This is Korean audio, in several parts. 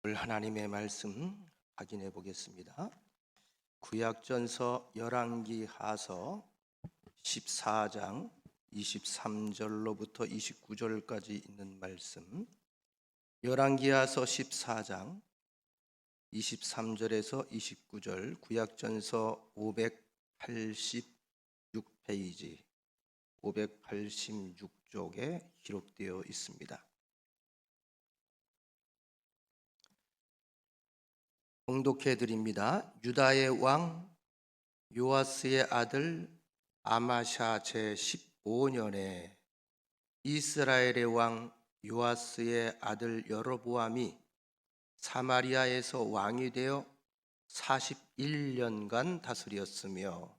오늘 하나님의 말씀 확인해 보겠습니다. 구약전서 열왕기하서 14장 23절로부터 29절까지 있는 말씀, 열왕기하서 14장 23절에서 29절, 구약전서 586페이지 586쪽에 기록되어 있습니다. 봉독해 드립니다. 유다의 왕 요아스의 아들 아마샤 제15년에 이스라엘의 왕 요아스의 아들 여로보암이 사마리아에서 왕이 되어 41년간 다스렸으며,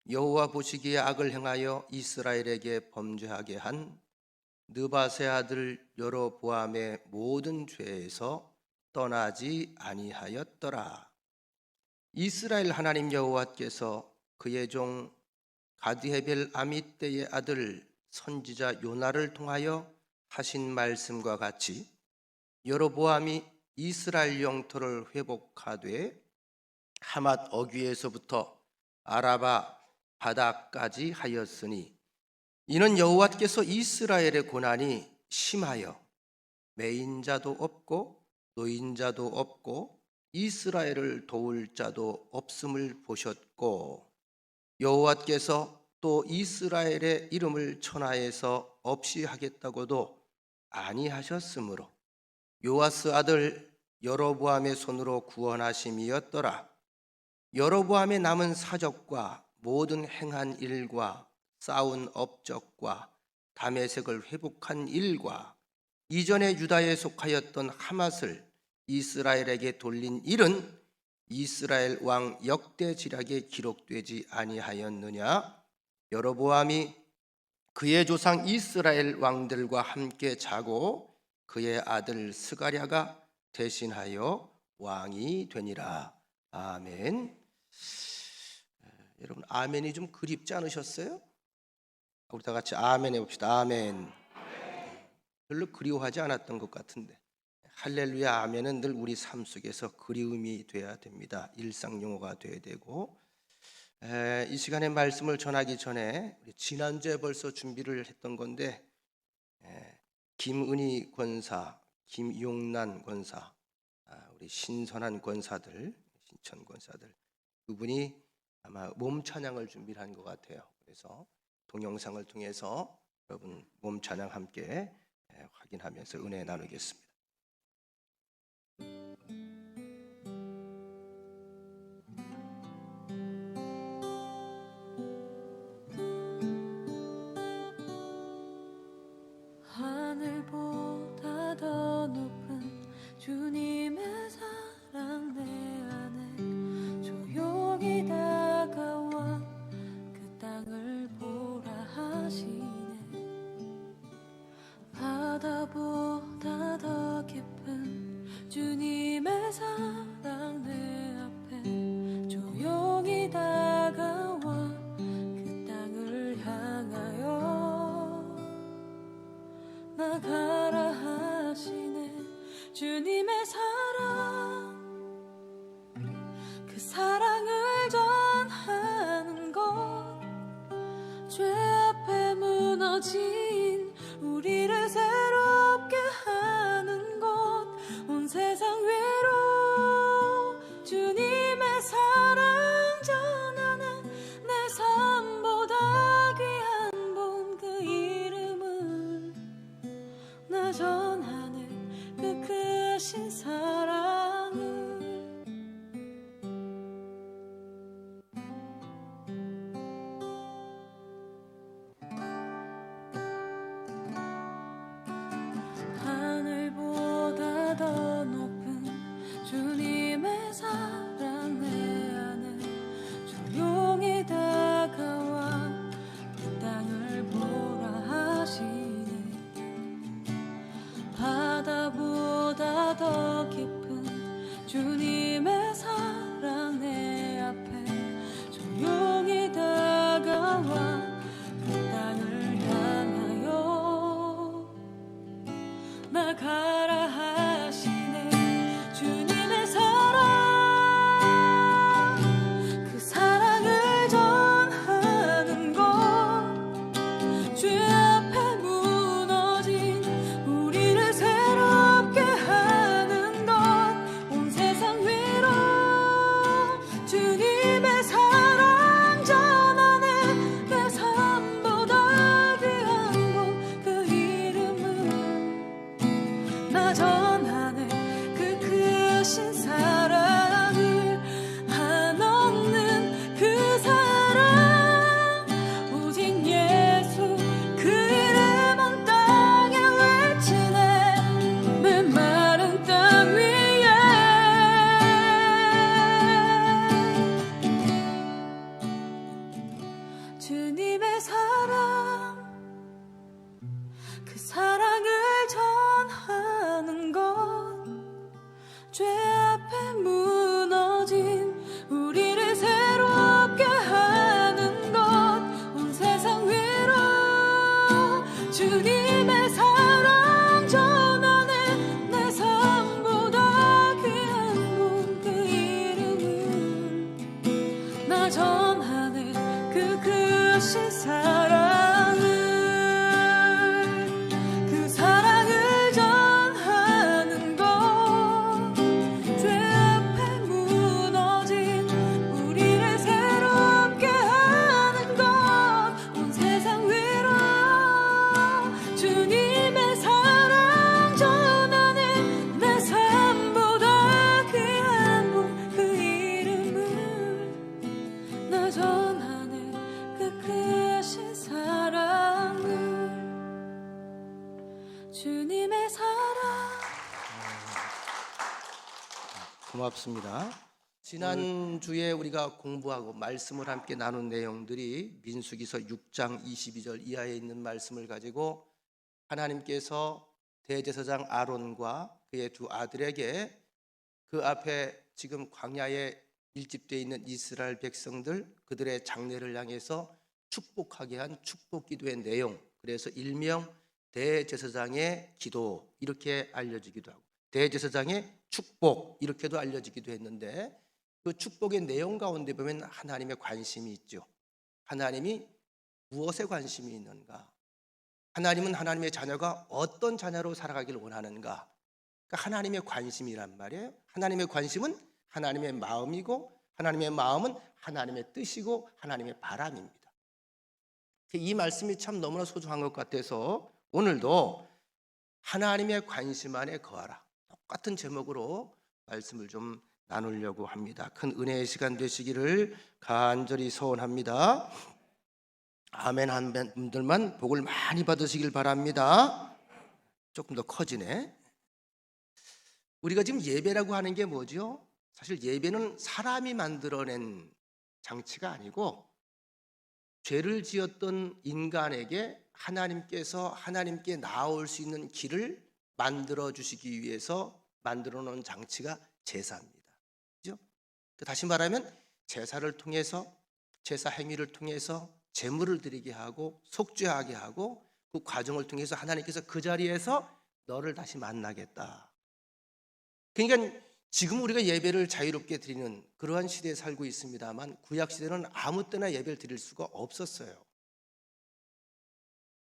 여호와 보시기에 악을 행하여 이스라엘에게 범죄하게 한 느밧의 아들 여로보암의 모든 죄에서 떠나지 아니하였더라. 이스라엘 하나님 여호와께서 그의 종 가드헤벨 아미떼의 아들 선지자 요나를 통하여 하신 말씀과 같이 여로보암이 이스라엘 영토를 회복하되 하맛 어귀에서부터 아라바 바다까지 하였으니, 이는 여호와께서 이스라엘의 고난이 심하여 매인자도 없고 노인자도 없고 이스라엘을 도울 자도 없음을 보셨고, 여호와께서 또 이스라엘의 이름을 천하에서 없이 하겠다고도 아니하셨으므로 요아스 아들 여로보암의 손으로 구원하심이었더라. 여로보암의 남은 사적과 모든 행한 일과 쌓은 업적과 다메섹을 회복한 일과 이전에 유다에 속하였던 하맛을 이스라엘에게 돌린 일은 이스라엘 왕 역대지략에 기록되지 아니하였느냐? 여로보암이 그의 조상 이스라엘 왕들과 함께 자고 그의 아들 스가랴가 대신하여 왕이 되니라. 아멘. 여러분, 아멘이 좀 그립지 않으셨어요? 우리 다 같이 아멘 해봅시다. 아멘. 별로 그리워하지 않았던 것 같은데, 할렐루야 아멘은 늘 우리 삶 속에서 그리움이 돼야 됩니다. 일상용어가 돼야 되고, 이 시간에 말씀을 전하기 전에 지난주에 벌써 준비를 했던 건데, 김은희 권사, 김용란 권사, 우리 신선한 권사들, 신천 권사들 두 분이 아마 몸 찬양을 준비를 한 것 같아요. 그래서 동영상을 통해서 여러분 몸 찬양 함께 확인하면서 은혜 나누겠습니다. 하늘보다 더 높은 주님의 사랑 내 안에 조용히 다가와 그 땅을 보라 하시네. 바다보다 더 깊은 주님의 사랑 내 앞에 조용히 다가와 그 땅을 향하여 나가라 하시네. 주님의 사랑, 그 사랑을 전하는 것, 죄 앞에 무너진 우리를 새롭게 하는 것, 온 세상 위로 주님의 사랑 전하는 내 삶보다 귀한 분 그 이름을 나 전하는 그 크신 사랑을. 하늘보다 더 높은 주님의 사랑 내 안에 조용히 다가와 그 땅을 보라 하시네. 바다보다 더 깊은 주님의 사랑 내 앞에 조용히 다가와 그 땅을 향하여 나가라 하시네. 죄 앞에 무너진 우리를 새롭게 하는 것 온 세상 위로 주님의 사랑 전하네 내 삶보다 귀한 분 그 이름을 나 전하네 그 크신 사랑을 그 사랑을 전하는 것 죄 앞에 무너진 우리를 새롭게 하는 것 온 세상 위로 주님의 사랑 전하네 내 삶보다 귀한 분 그 이름을 나 전하네 그 크신 사랑을 주님의 사랑 고맙습니다. 지난주에 우리가 공부하고 말씀을 함께 나눈 내용들이 민수기서 6장 22절 이하에 있는 말씀을 가지고 하나님께서 대제사장 아론과 그의 두 아들에게 그 앞에 지금 광야에 밀집되어 있는 이스라엘 백성들 그들의 장례를 향해서 축복하게 한 축복 기도의 내용, 그래서 일명 대제사장의 기도 이렇게 알려지기도 하고 대제사장의 축복 이렇게도 알려지기도 했는데 그 축복의 내용 가운데 보면 하나님의 관심이 있죠. 하나님이 무엇에 관심이 있는가? 하나님은 하나님의 자녀가 어떤 자녀로 살아가기를 원하는가? 그러니까 하나님의 관심이란 말이에요. 하나님의 관심은 하나님의 마음이고 하나님의 마음은 하나님의 뜻이고 하나님의 바람입니다. 이 말씀이 참 너무나 소중한 것 같아서 오늘도 하나님의 관심 안에 거하라 똑같은 제목으로 말씀을 좀 나누려고 합니다. 큰 은혜의 시간 되시기를 간절히 소원합니다. 아멘 한 분들만 복을 많이 받으시길 바랍니다. 조금 더 커지네. 우리가 지금 예배라고 하는 게 뭐죠? 사실 예배는 사람이 만들어낸 장치가 아니고 죄를 지었던 인간에게 하나님께서 하나님께 나아올 수 있는 길을 만들어 주시기 위해서 만들어 놓은 장치가 제사입니다. 그렇죠? 다시 말하면 제사를 통해서 제사 행위를 통해서 제물을 드리게 하고 속죄하게 하고 그 과정을 통해서 하나님께서 그 자리에서 너를 다시 만나겠다. 그러니까 지금 우리가 예배를 자유롭게 드리는 그러한 시대에 살고 있습니다만 구약 시대는 아무 때나 예배를 드릴 수가 없었어요.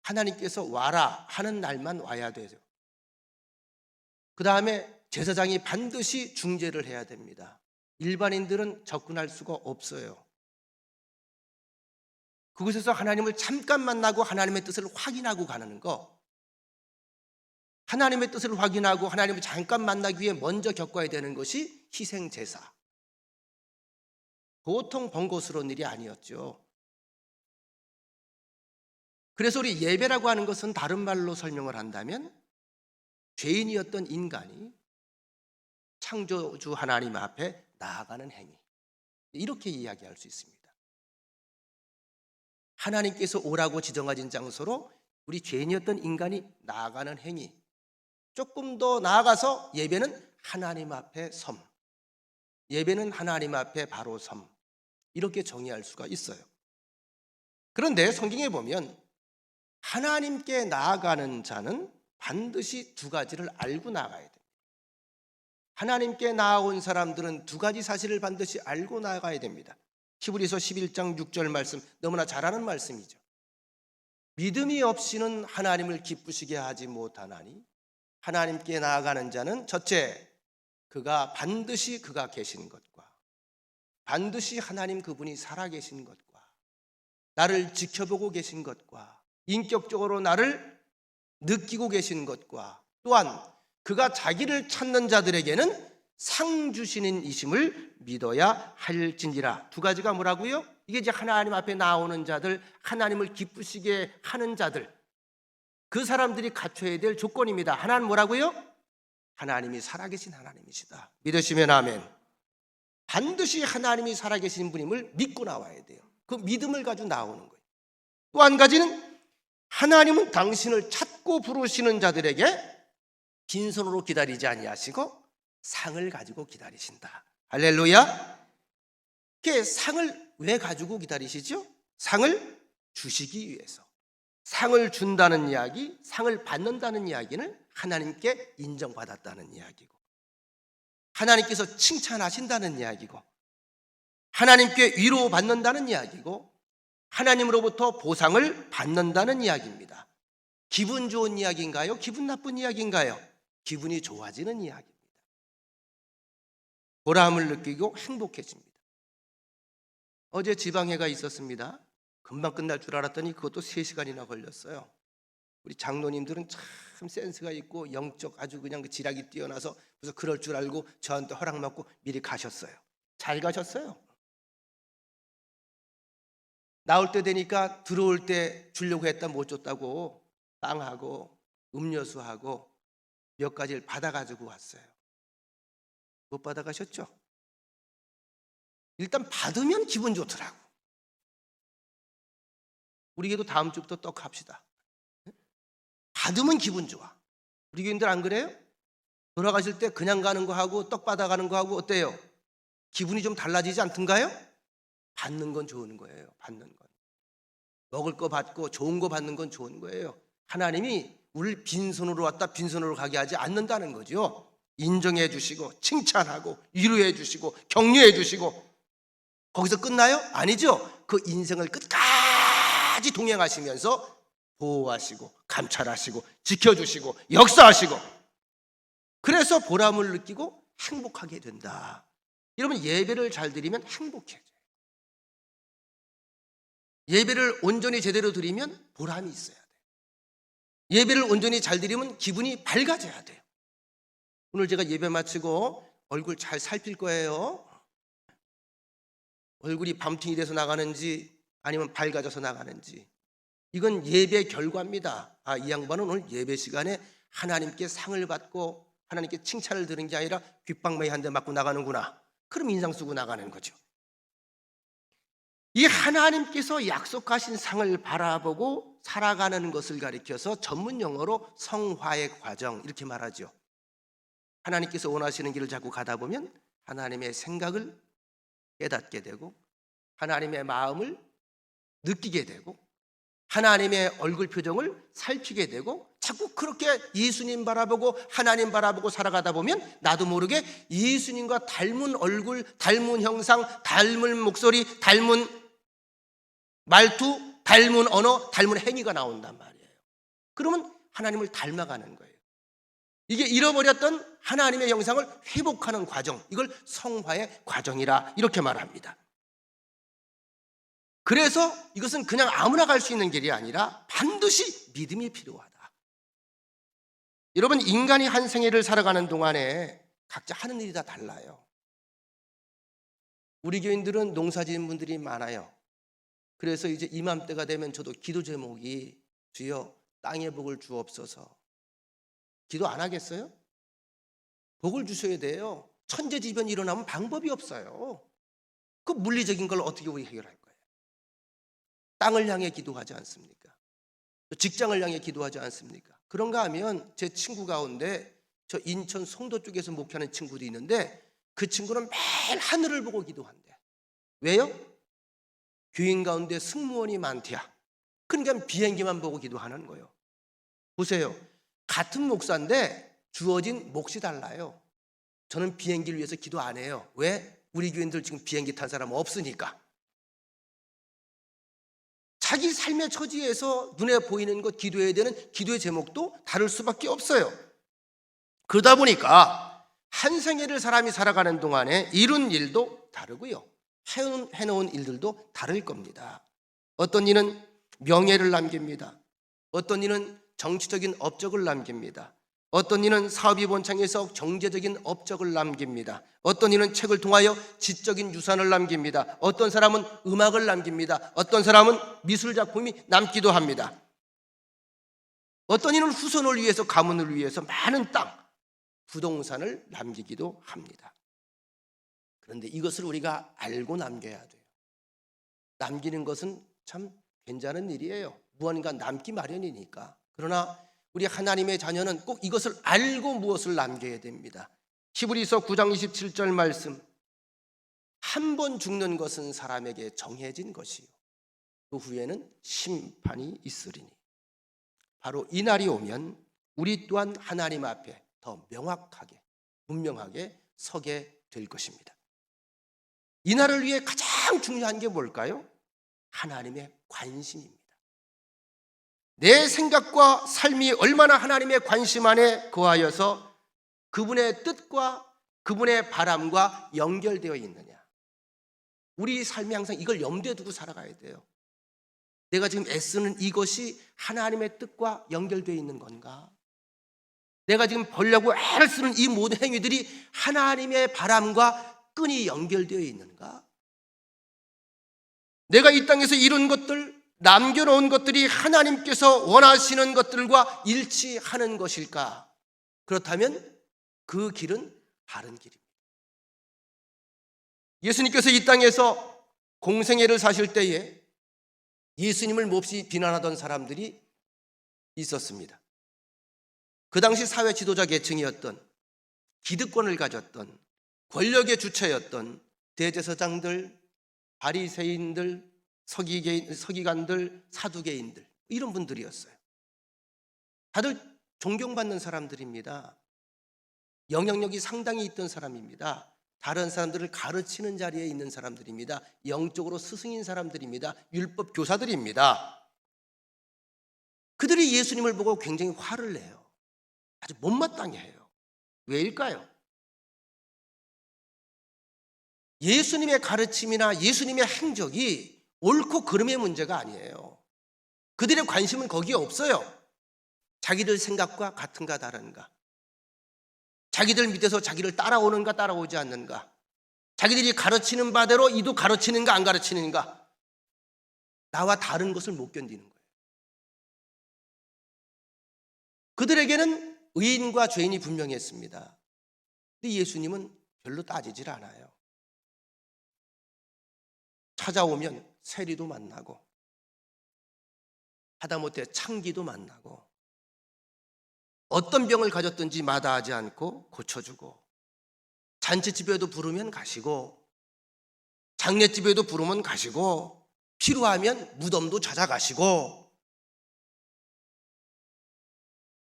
하나님께서 와라 하는 날만 와야 되죠. 그 다음에 제사장이 반드시 중재를 해야 됩니다. 일반인들은 접근할 수가 없어요. 그곳에서 하나님을 잠깐 만나고 하나님의 뜻을 확인하고 가는 거, 하나님의 뜻을 확인하고 하나님을 잠깐 만나기 위해 먼저 겪어야 되는 것이 희생제사. 보통 번거스러운 일이 아니었죠. 그래서 우리 예배라고 하는 것은 다른 말로 설명을 한다면 죄인이었던 인간이 창조주 하나님 앞에 나아가는 행위, 이렇게 이야기할 수 있습니다. 하나님께서 오라고 지정하신 장소로 우리 죄인이었던 인간이 나아가는 행위, 조금 더 나아가서 예배는 하나님 앞에 섬, 예배는 하나님 앞에 바로 섬, 이렇게 정의할 수가 있어요. 그런데 성경에 보면 하나님께 나아가는 자는 반드시 두 가지를 알고 나아가야 됩니다. 하나님께 나아온 사람들은 두 가지 사실을 반드시 알고 나아가야 됩니다. 히브리서 11장 6절 말씀, 너무나 잘 아는 말씀이죠. 믿음이 없이는 하나님을 기쁘시게 하지 못하나니 하나님께 나아가는 자는 첫째, 그가 반드시 그가 계신 것과 반드시 하나님 그분이 살아계신 것과 나를 지켜보고 계신 것과 인격적으로 나를 느끼고 계신 것과 또한 그가 자기를 찾는 자들에게는 상 주시는 이심을 믿어야 할지니라. 두 가지가 뭐라고요? 이게 이제 하나님 앞에 나오는 자들, 하나님을 기쁘시게 하는 자들, 그 사람들이 갖춰야 될 조건입니다. 하나는 뭐라고요? 하나님이 살아계신 하나님이시다. 믿으시면 아멘. 반드시 하나님이 살아계신 분임을 믿고 나와야 돼요. 그 믿음을 가지고 나오는 거예요. 또 한 가지는 하나님은 당신을 찾고 부르시는 자들에게 빈손으로 기다리지 아니하시고 상을 가지고 기다리신다. 할렐루야. 그 상을 왜 가지고 기다리시죠? 상을 주시기 위해서. 상을 준다는 이야기, 상을 받는다는 이야기는 하나님께 인정받았다는 이야기고, 하나님께서 칭찬하신다는 이야기고, 하나님께 위로받는다는 이야기고, 하나님으로부터 보상을 받는다는 이야기입니다. 기분 좋은 이야기인가요? 기분 나쁜 이야기인가요? 기분이 좋아지는 이야기입니다. 보람을 느끼고 행복해집니다. 어제 지방회가 있었습니다. 금방 끝날 줄 알았더니 그것도 3시간이나 걸렸어요. 우리 장로님들은 참 센스가 있고 영적 아주 그냥 그 지략이 뛰어나서 그래서 그럴 줄 알고 저한테 허락 받고 미리 가셨어요. 잘 가셨어요. 나올 때 되니까 들어올 때 주려고 했다 못 줬다고 빵하고 음료수하고 몇 가지를 받아가지고 왔어요. 못 받아가셨죠? 일단 받으면 기분 좋더라고. 우리 교회도 다음 주부터 떡 합시다. 받으면 기분 좋아. 우리 교인들 안 그래요? 돌아가실 때 그냥 가는 거 하고 떡 받아가는 거 하고 어때요? 기분이 좀 달라지지 않던가요? 받는 건 좋은 거예요. 받는 건. 먹을 거 받고 좋은 거 받는 건 좋은 거예요. 하나님이 우리를 빈손으로 왔다 빈손으로 가게 하지 않는다는 거죠. 인정해 주시고 칭찬하고 위로해 주시고 격려해 주시고. 거기서 끝나요? 아니죠. 그 인생을 끝까지 동행하시면서 보호하시고 감찰하시고 지켜주시고 역사하시고, 그래서 보람을 느끼고 행복하게 된다. 여러분, 예배를 잘 드리면 행복해져요. 예배를 온전히 제대로 드리면 보람이 있어야 돼요. 예배를 온전히 잘 드리면 기분이 밝아져야 돼요. 오늘 제가 예배 마치고 얼굴 잘 살필 거예요. 얼굴이 밤팅이 돼서 나가는지 아니면 밝아져서 나가는지, 이건 예배 결과입니다. 이 양반은 오늘 예배 시간에 하나님께 상을 받고 하나님께 칭찬을 들은 게 아니라 귓방망이 한 대 맞고 나가는구나. 그럼 인상 쓰고 나가는 거죠. 이 하나님께서 약속하신 상을 바라보고 살아가는 것을 가리켜서 전문 용어로 성화의 과정 이렇게 말하죠. 하나님께서 원하시는 길을 자꾸 가다 보면 하나님의 생각을 깨닫게 되고 하나님의 마음을 느끼게 되고 하나님의 얼굴 표정을 살피게 되고, 자꾸 그렇게 예수님 바라보고 하나님 바라보고 살아가다 보면 나도 모르게 예수님과 닮은 얼굴, 닮은 형상, 닮은 목소리, 닮은 말투, 닮은 언어, 닮은 행위가 나온단 말이에요. 그러면 하나님을 닮아가는 거예요. 이게 잃어버렸던 하나님의 형상을 회복하는 과정, 이걸 성화의 과정이라 이렇게 말합니다. 그래서 이것은 그냥 아무나 갈 수 있는 길이 아니라 반드시 믿음이 필요하다. 여러분, 인간이 한 생애를 살아가는 동안에 각자 하는 일이 다 달라요. 우리 교인들은 농사 지은 분들이 많아요. 그래서 이제 이맘때가 되면 저도 기도 제목이 주여 땅의 복을 주옵소서. 기도 안 하겠어요? 복을 주셔야 돼요. 천재지변이 일어나면 방법이 없어요. 그 물리적인 걸 어떻게 우리 해결할 거예요? 땅을 향해 기도하지 않습니까? 직장을 향해 기도하지 않습니까? 그런가 하면 제 친구 가운데 저 인천 송도 쪽에서 목회하는 친구도 있는데 그 친구는 매일 하늘을 보고 기도한대. 왜요? 교인 가운데 승무원이 많대야. 그러니까 비행기만 보고 기도하는 거예요. 보세요. 같은 목사인데 주어진 몫이 달라요. 저는 비행기를 위해서 기도 안 해요. 왜? 우리 교인들 지금 비행기 탄 사람 없으니까. 자기 삶의 처지에서 눈에 보이는 것 기도해야 되는 기도의 제목도 다를 수밖에 없어요. 그러다 보니까 한 생애를 사람이 살아가는 동안에 이룬 일도 다르고요, 해놓은 일들도 다를 겁니다. 어떤 이는 명예를 남깁니다. 어떤 이는 정치적인 업적을 남깁니다. 어떤 이는 사업이 번창해서 경제적인 업적을 남깁니다. 어떤 이는 책을 통하여 지적인 유산을 남깁니다. 어떤 사람은 음악을 남깁니다. 어떤 사람은 미술 작품이 남기도 합니다. 어떤 이는 후손을 위해서, 가문을 위해서 많은 땅, 부동산을 남기기도 합니다. 그런데 이것을 우리가 알고 남겨야 돼요. 남기는 것은 참 괜찮은 일이에요. 무언가 남기 마련이니까. 그러나 우리 하나님의 자녀는 꼭 이것을 알고 무엇을 남겨야 됩니다. 히브리서 9장 27절 말씀, 한 번 죽는 것은 사람에게 정해진 것이요 그 후에는 심판이 있으리니 바로 이 날이 오면 우리 또한 하나님 앞에 더 명확하게 분명하게 서게 될 것입니다. 이 날을 위해 가장 중요한 게 뭘까요? 하나님의 관심입니다. 내 생각과 삶이 얼마나 하나님의 관심 안에 거하여서 그분의 뜻과 그분의 바람과 연결되어 있느냐. 우리 삶이 항상 이걸 염두에 두고 살아가야 돼요. 내가 지금 애쓰는 이것이 하나님의 뜻과 연결되어 있는 건가? 내가 지금 벌려고 애를 쓰는 이 모든 행위들이 하나님의 바람과 끈이 연결되어 있는가? 내가 이 땅에서 이룬 것들, 남겨놓은 것들이 하나님께서 원하시는 것들과 일치하는 것일까? 그렇다면 그 길은 바른 길입니다. 예수님께서 이 땅에서 공생애를 사실 때에 예수님을 몹시 비난하던 사람들이 있었습니다. 그 당시 사회 지도자 계층이었던, 기득권을 가졌던, 권력의 주체였던 대제사장들, 바리새인들, 서기관들, 사두개인들, 이런 분들이었어요. 다들 존경받는 사람들입니다. 영향력이 상당히 있던 사람입니다. 다른 사람들을 가르치는 자리에 있는 사람들입니다. 영적으로 스승인 사람들입니다. 율법 교사들입니다. 그들이 예수님을 보고 굉장히 화를 내요. 아주 못마땅해 해요. 왜일까요? 예수님의 가르침이나 예수님의 행적이 옳고 그름의 문제가 아니에요. 그들의 관심은 거기에 없어요. 자기들 생각과 같은가 다른가, 자기들 밑에서 자기를 따라오는가 따라오지 않는가, 자기들이 가르치는 바대로 이도 가르치는가 안 가르치는가, 나와 다른 것을 못 견디는 거예요. 그들에게는 의인과 죄인이 분명했습니다. 근데 예수님은 별로 따지질 않아요. 찾아오면 세리도 만나고 하다못해 창기도 만나고 어떤 병을 가졌든지 마다하지 않고 고쳐주고, 잔치집에도 부르면 가시고, 장례집에도 부르면 가시고, 필요하면 무덤도 찾아가시고,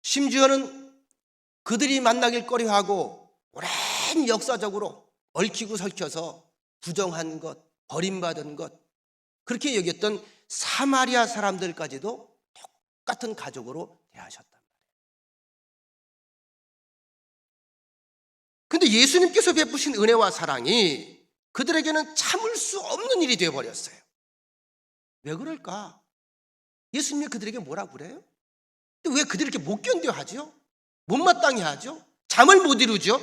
심지어는 그들이 만나길 꺼려하고 오랜 역사적으로 얽히고 설켜서 부정한 것, 버림받은 것, 그렇게 여겼던 사마리아 사람들까지도 똑같은 가족으로 대하셨단 말이에요. 근데 예수님께서 베푸신 은혜와 사랑이 그들에게는 참을 수 없는 일이 되어버렸어요. 왜 그럴까? 예수님이 그들에게 뭐라고 그래요? 왜 그들을 이렇게 못 견뎌 하죠? 못마땅해 하죠? 잠을 못 이루죠?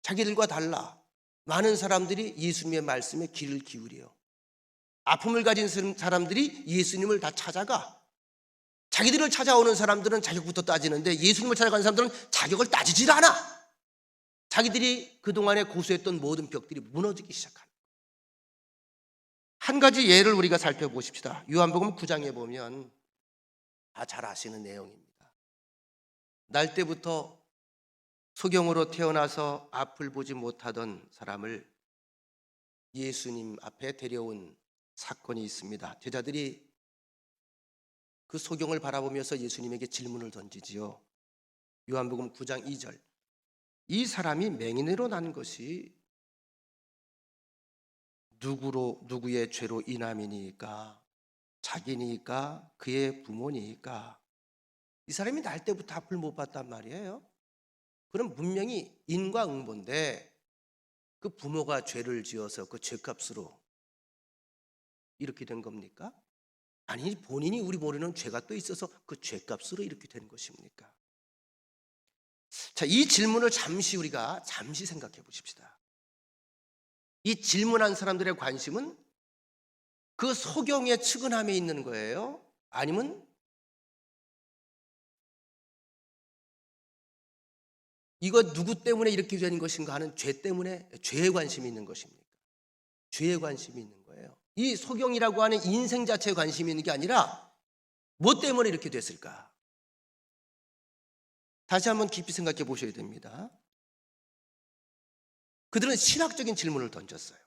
자기들과 달라 많은 사람들이 예수님의 말씀에 귀를 기울여요. 아픔을 가진 사람들이 예수님을 다 찾아가. 자기들을 찾아오는 사람들은 자격부터 따지는데 예수님을 찾아가는 사람들은 자격을 따지질 않아. 자기들이 그동안에 고수했던 모든 벽들이 무너지기 시작합니다. 한 가지 예를 우리가 살펴보십시다. 요한복음 9장에 보면 다 잘 아시는 내용입니다. 날 때부터 소경으로 태어나서 앞을 보지 못하던 사람을 예수님 앞에 데려온 사건이 있습니다. 제자들이 그 소경을 바라보면서 예수님에게 질문을 던지지요. 요한복음 9장 2절. 이 사람이 맹인으로 난 것이 누구의 죄로 인함이니까? 자기니까? 그의 부모니까? 이 사람이 날 때부터 앞을 못 봤단 말이에요. 그럼 분명히 인과응보인데 그 부모가 죄를 지어서 그 죄값으로 이렇게 된 겁니까? 아니, 본인이 우리 모르는 죄가 또 있어서 그 죄값으로 이렇게 된 것입니까? 자, 이 질문을 우리가 잠시 생각해 보십시다. 이 질문한 사람들의 관심은 그 소경의 측은함에 있는 거예요? 아니면 이거 누구 때문에 이렇게 된 것인가 하는 죄 때문에, 죄에 관심이 있는 것입니까? 죄에 관심이 있는 거예요. 이 소경이라고 하는 인생 자체에 관심이 있는 게 아니라 뭐 때문에 이렇게 됐을까? 다시 한번 깊이 생각해 보셔야 됩니다. 그들은 신학적인 질문을 던졌어요.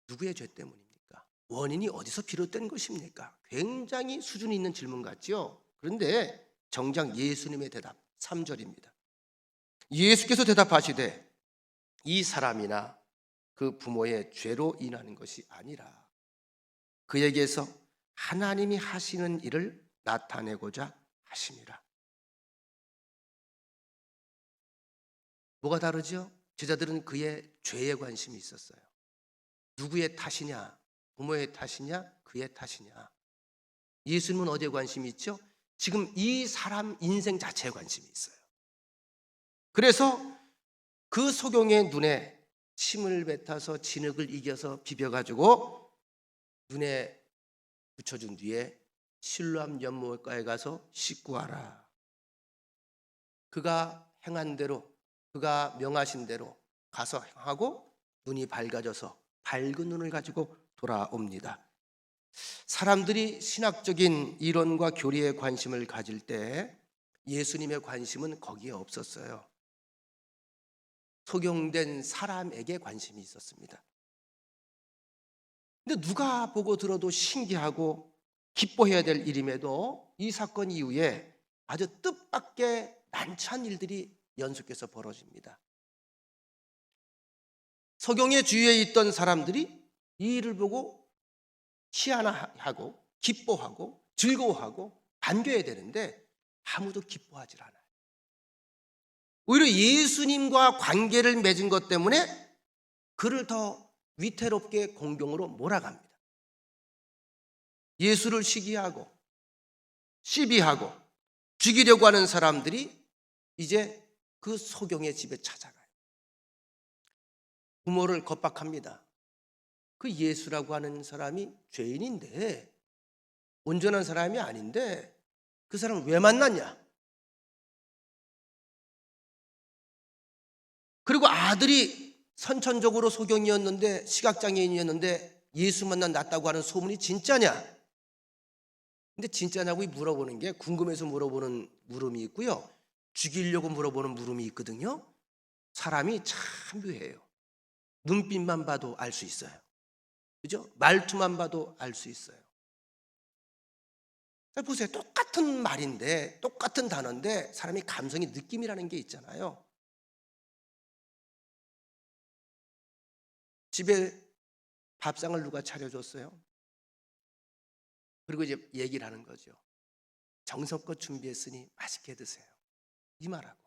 누구의 죄 때문입니까? 원인이 어디서 비롯된 것입니까? 굉장히 수준 있는 질문 같죠? 그런데 정작 예수님의 대답 3절입니다. 예수께서 대답하시되 이 사람이나 그 부모의 죄로 인하는 것이 아니라 그에게서 하나님이 하시는 일을 나타내고자 하심이라. 뭐가 다르죠? 제자들은 그의 죄에 관심이 있었어요. 누구의 탓이냐? 부모의 탓이냐? 그의 탓이냐? 예수님은 어디에 관심이 있죠? 지금 이 사람 인생 자체에 관심이 있어요. 그래서 그 소경의 눈에 침을 뱉어서 진흙을 이겨서 비벼가지고 눈에 붙여준 뒤에 실로암 연못가에 가서 씻고 와라. 그가 행한 대로, 그가 명하신 대로 가서 행하고 눈이 밝아져서 밝은 눈을 가지고 돌아옵니다. 사람들이 신학적인 이론과 교리에 관심을 가질 때 예수님의 관심은 거기에 없었어요. 소경된 사람에게 관심이 있었습니다. 근데 누가 보고 들어도 신기하고 기뻐해야 될 일임에도 이 사건 이후에 아주 뜻밖의 난처한 일들이 연속해서 벌어집니다. 소경의 주위에 있던 사람들이 이 일을 보고 희한하고 기뻐하고 즐거워하고 반겨야 되는데 아무도 기뻐하지 않아요. 오히려 예수님과 관계를 맺은 것 때문에 그를 더 위태롭게 공경으로 몰아갑니다. 예수를 시기하고 시비하고 죽이려고 하는 사람들이 이제 그 소경의 집에 찾아가요. 부모를 겁박합니다. 그 예수라고 하는 사람이 죄인인데, 온전한 사람이 아닌데 그 사람을 왜 만났냐? 그리고 아들이 선천적으로 소경이었는데, 시각장애인이었는데 예수 만나 낫다고 하는 소문이 진짜냐? 근데 진짜냐고 물어보는 게 궁금해서 물어보는 물음이 있고요, 죽이려고 물어보는 물음이 있거든요. 사람이 참 묘해요. 눈빛만 봐도 알 수 있어요. 그죠? 말투만 봐도 알 수 있어요. 보세요. 똑같은 말인데, 똑같은 단어인데 사람이 감성이, 느낌이라는 게 있잖아요. 집에 밥상을 누가 차려줬어요? 그리고 이제 얘기를 하는 거죠. 정성껏 준비했으니 맛있게 드세요. 이 말하고,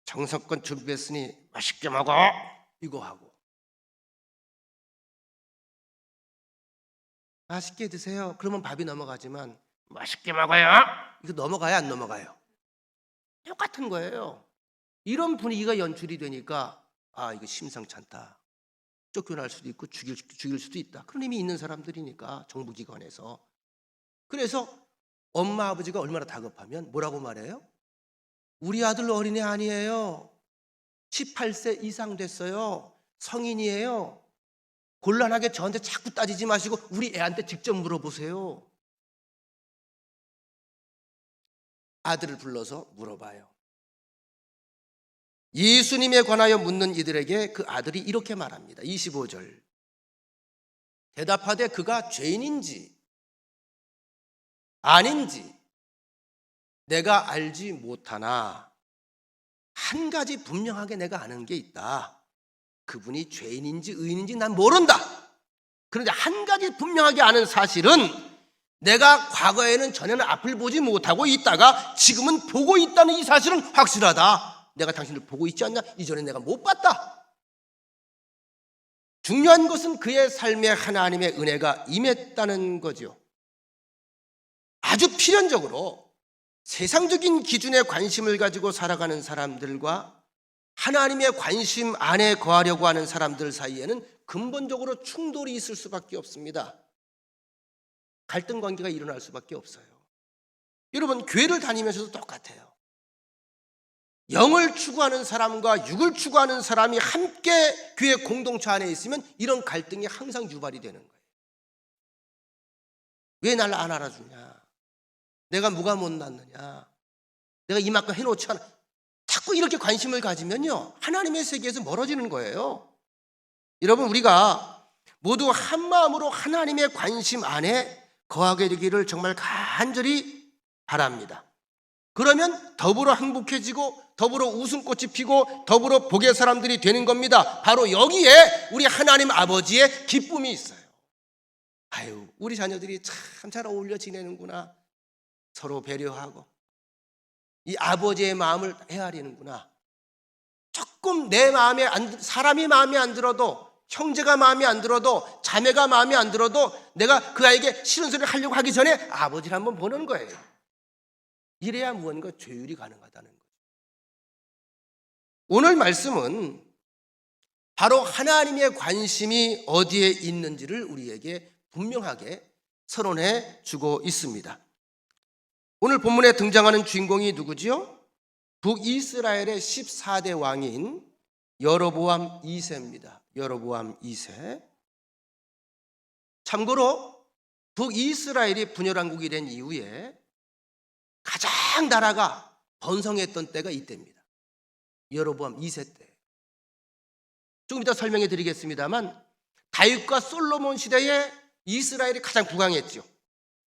정성껏 준비했으니 맛있게 먹어, 이거 하고, 맛있게 드세요. 그러면 밥이 넘어가지만 맛있게 먹어요, 이거 넘어가요, 안 넘어가요? 똑같은 거예요. 이런 분위기가 연출이 되니까 아, 이거 심상치 않다. 쫓겨날 수도 있고 죽일 수도 있다. 그런 힘이 있는 사람들이니까, 정부기관에서. 그래서 엄마 아버지가 얼마나 다급하면 뭐라고 말해요? 우리 아들 어린애 아니에요. 18세 이상 됐어요. 성인이에요. 곤란하게 저한테 자꾸 따지지 마시고 우리 애한테 직접 물어보세요. 아들을 불러서 물어봐요. 예수님에 관하여 묻는 이들에게 그 아들이 이렇게 말합니다. 25절. 대답하되 그가 죄인인지 아닌지 내가 알지 못하나 한 가지 분명하게 내가 아는 게 있다. 그분이 죄인인지 의인인지 난 모른다. 그런데 한 가지 분명하게 아는 사실은 내가 과거에는 전에는 앞을 보지 못하고 있다가 지금은 보고 있다는 이 사실은 확실하다. 내가 당신을 보고 있지 않냐? 이전에 내가 못 봤다. 중요한 것은 그의 삶에 하나님의 은혜가 임했다는 거죠. 아주 필연적으로 세상적인 기준에 관심을 가지고 살아가는 사람들과 하나님의 관심 안에 거하려고 하는 사람들 사이에는 근본적으로 충돌이 있을 수밖에 없습니다. 갈등 관계가 일어날 수밖에 없어요. 여러분, 교회를 다니면서도 똑같아요. 영을 추구하는 사람과 육을 추구하는 사람이 함께 교회 공동체 안에 있으면 이런 갈등이 항상 유발이 되는 거예요. 왜 날 안 알아주냐? 내가 뭐가 못났느냐, 내가 이만큼 해놓지 않아. 자꾸 이렇게 관심을 가지면요, 하나님의 세계에서 멀어지는 거예요. 여러분, 우리가 모두 한 마음으로 하나님의 관심 안에 거하게 되기를 정말 간절히 바랍니다. 그러면 더불어 행복해지고 더불어 웃음꽃이 피고 더불어 복의 사람들이 되는 겁니다. 바로 여기에 우리 하나님 아버지의 기쁨이 있어요. 아유, 우리 자녀들이 참 잘 어울려 지내는구나, 서로 배려하고 이 아버지의 마음을 헤아리는구나. 조금 내 마음에 사람이 마음에 안 들어도, 형제가 마음에 안 들어도, 자매가 마음에 안 들어도 내가 그 아이에게 싫은 소리를 하려고 하기 전에 아버지를 한번 보는 거예요. 이래야 무언가 조율이 가능하다는 거예요. 오늘 말씀은 바로 하나님의 관심이 어디에 있는지를 우리에게 분명하게 선언해 주고 있습니다. 오늘 본문에 등장하는 주인공이 누구지요? 북이스라엘의 14대 왕인 여로보암 2세입니다. 여로보암 2세. 참고로 북이스라엘이 분열왕국이 된 이후에 가장 나라가 번성했던 때가 이때입니다. 여로보암 2세 때. 조금 이따 설명해 드리겠습니다만, 다윗과 솔로몬 시대에 이스라엘이 가장 부강했죠.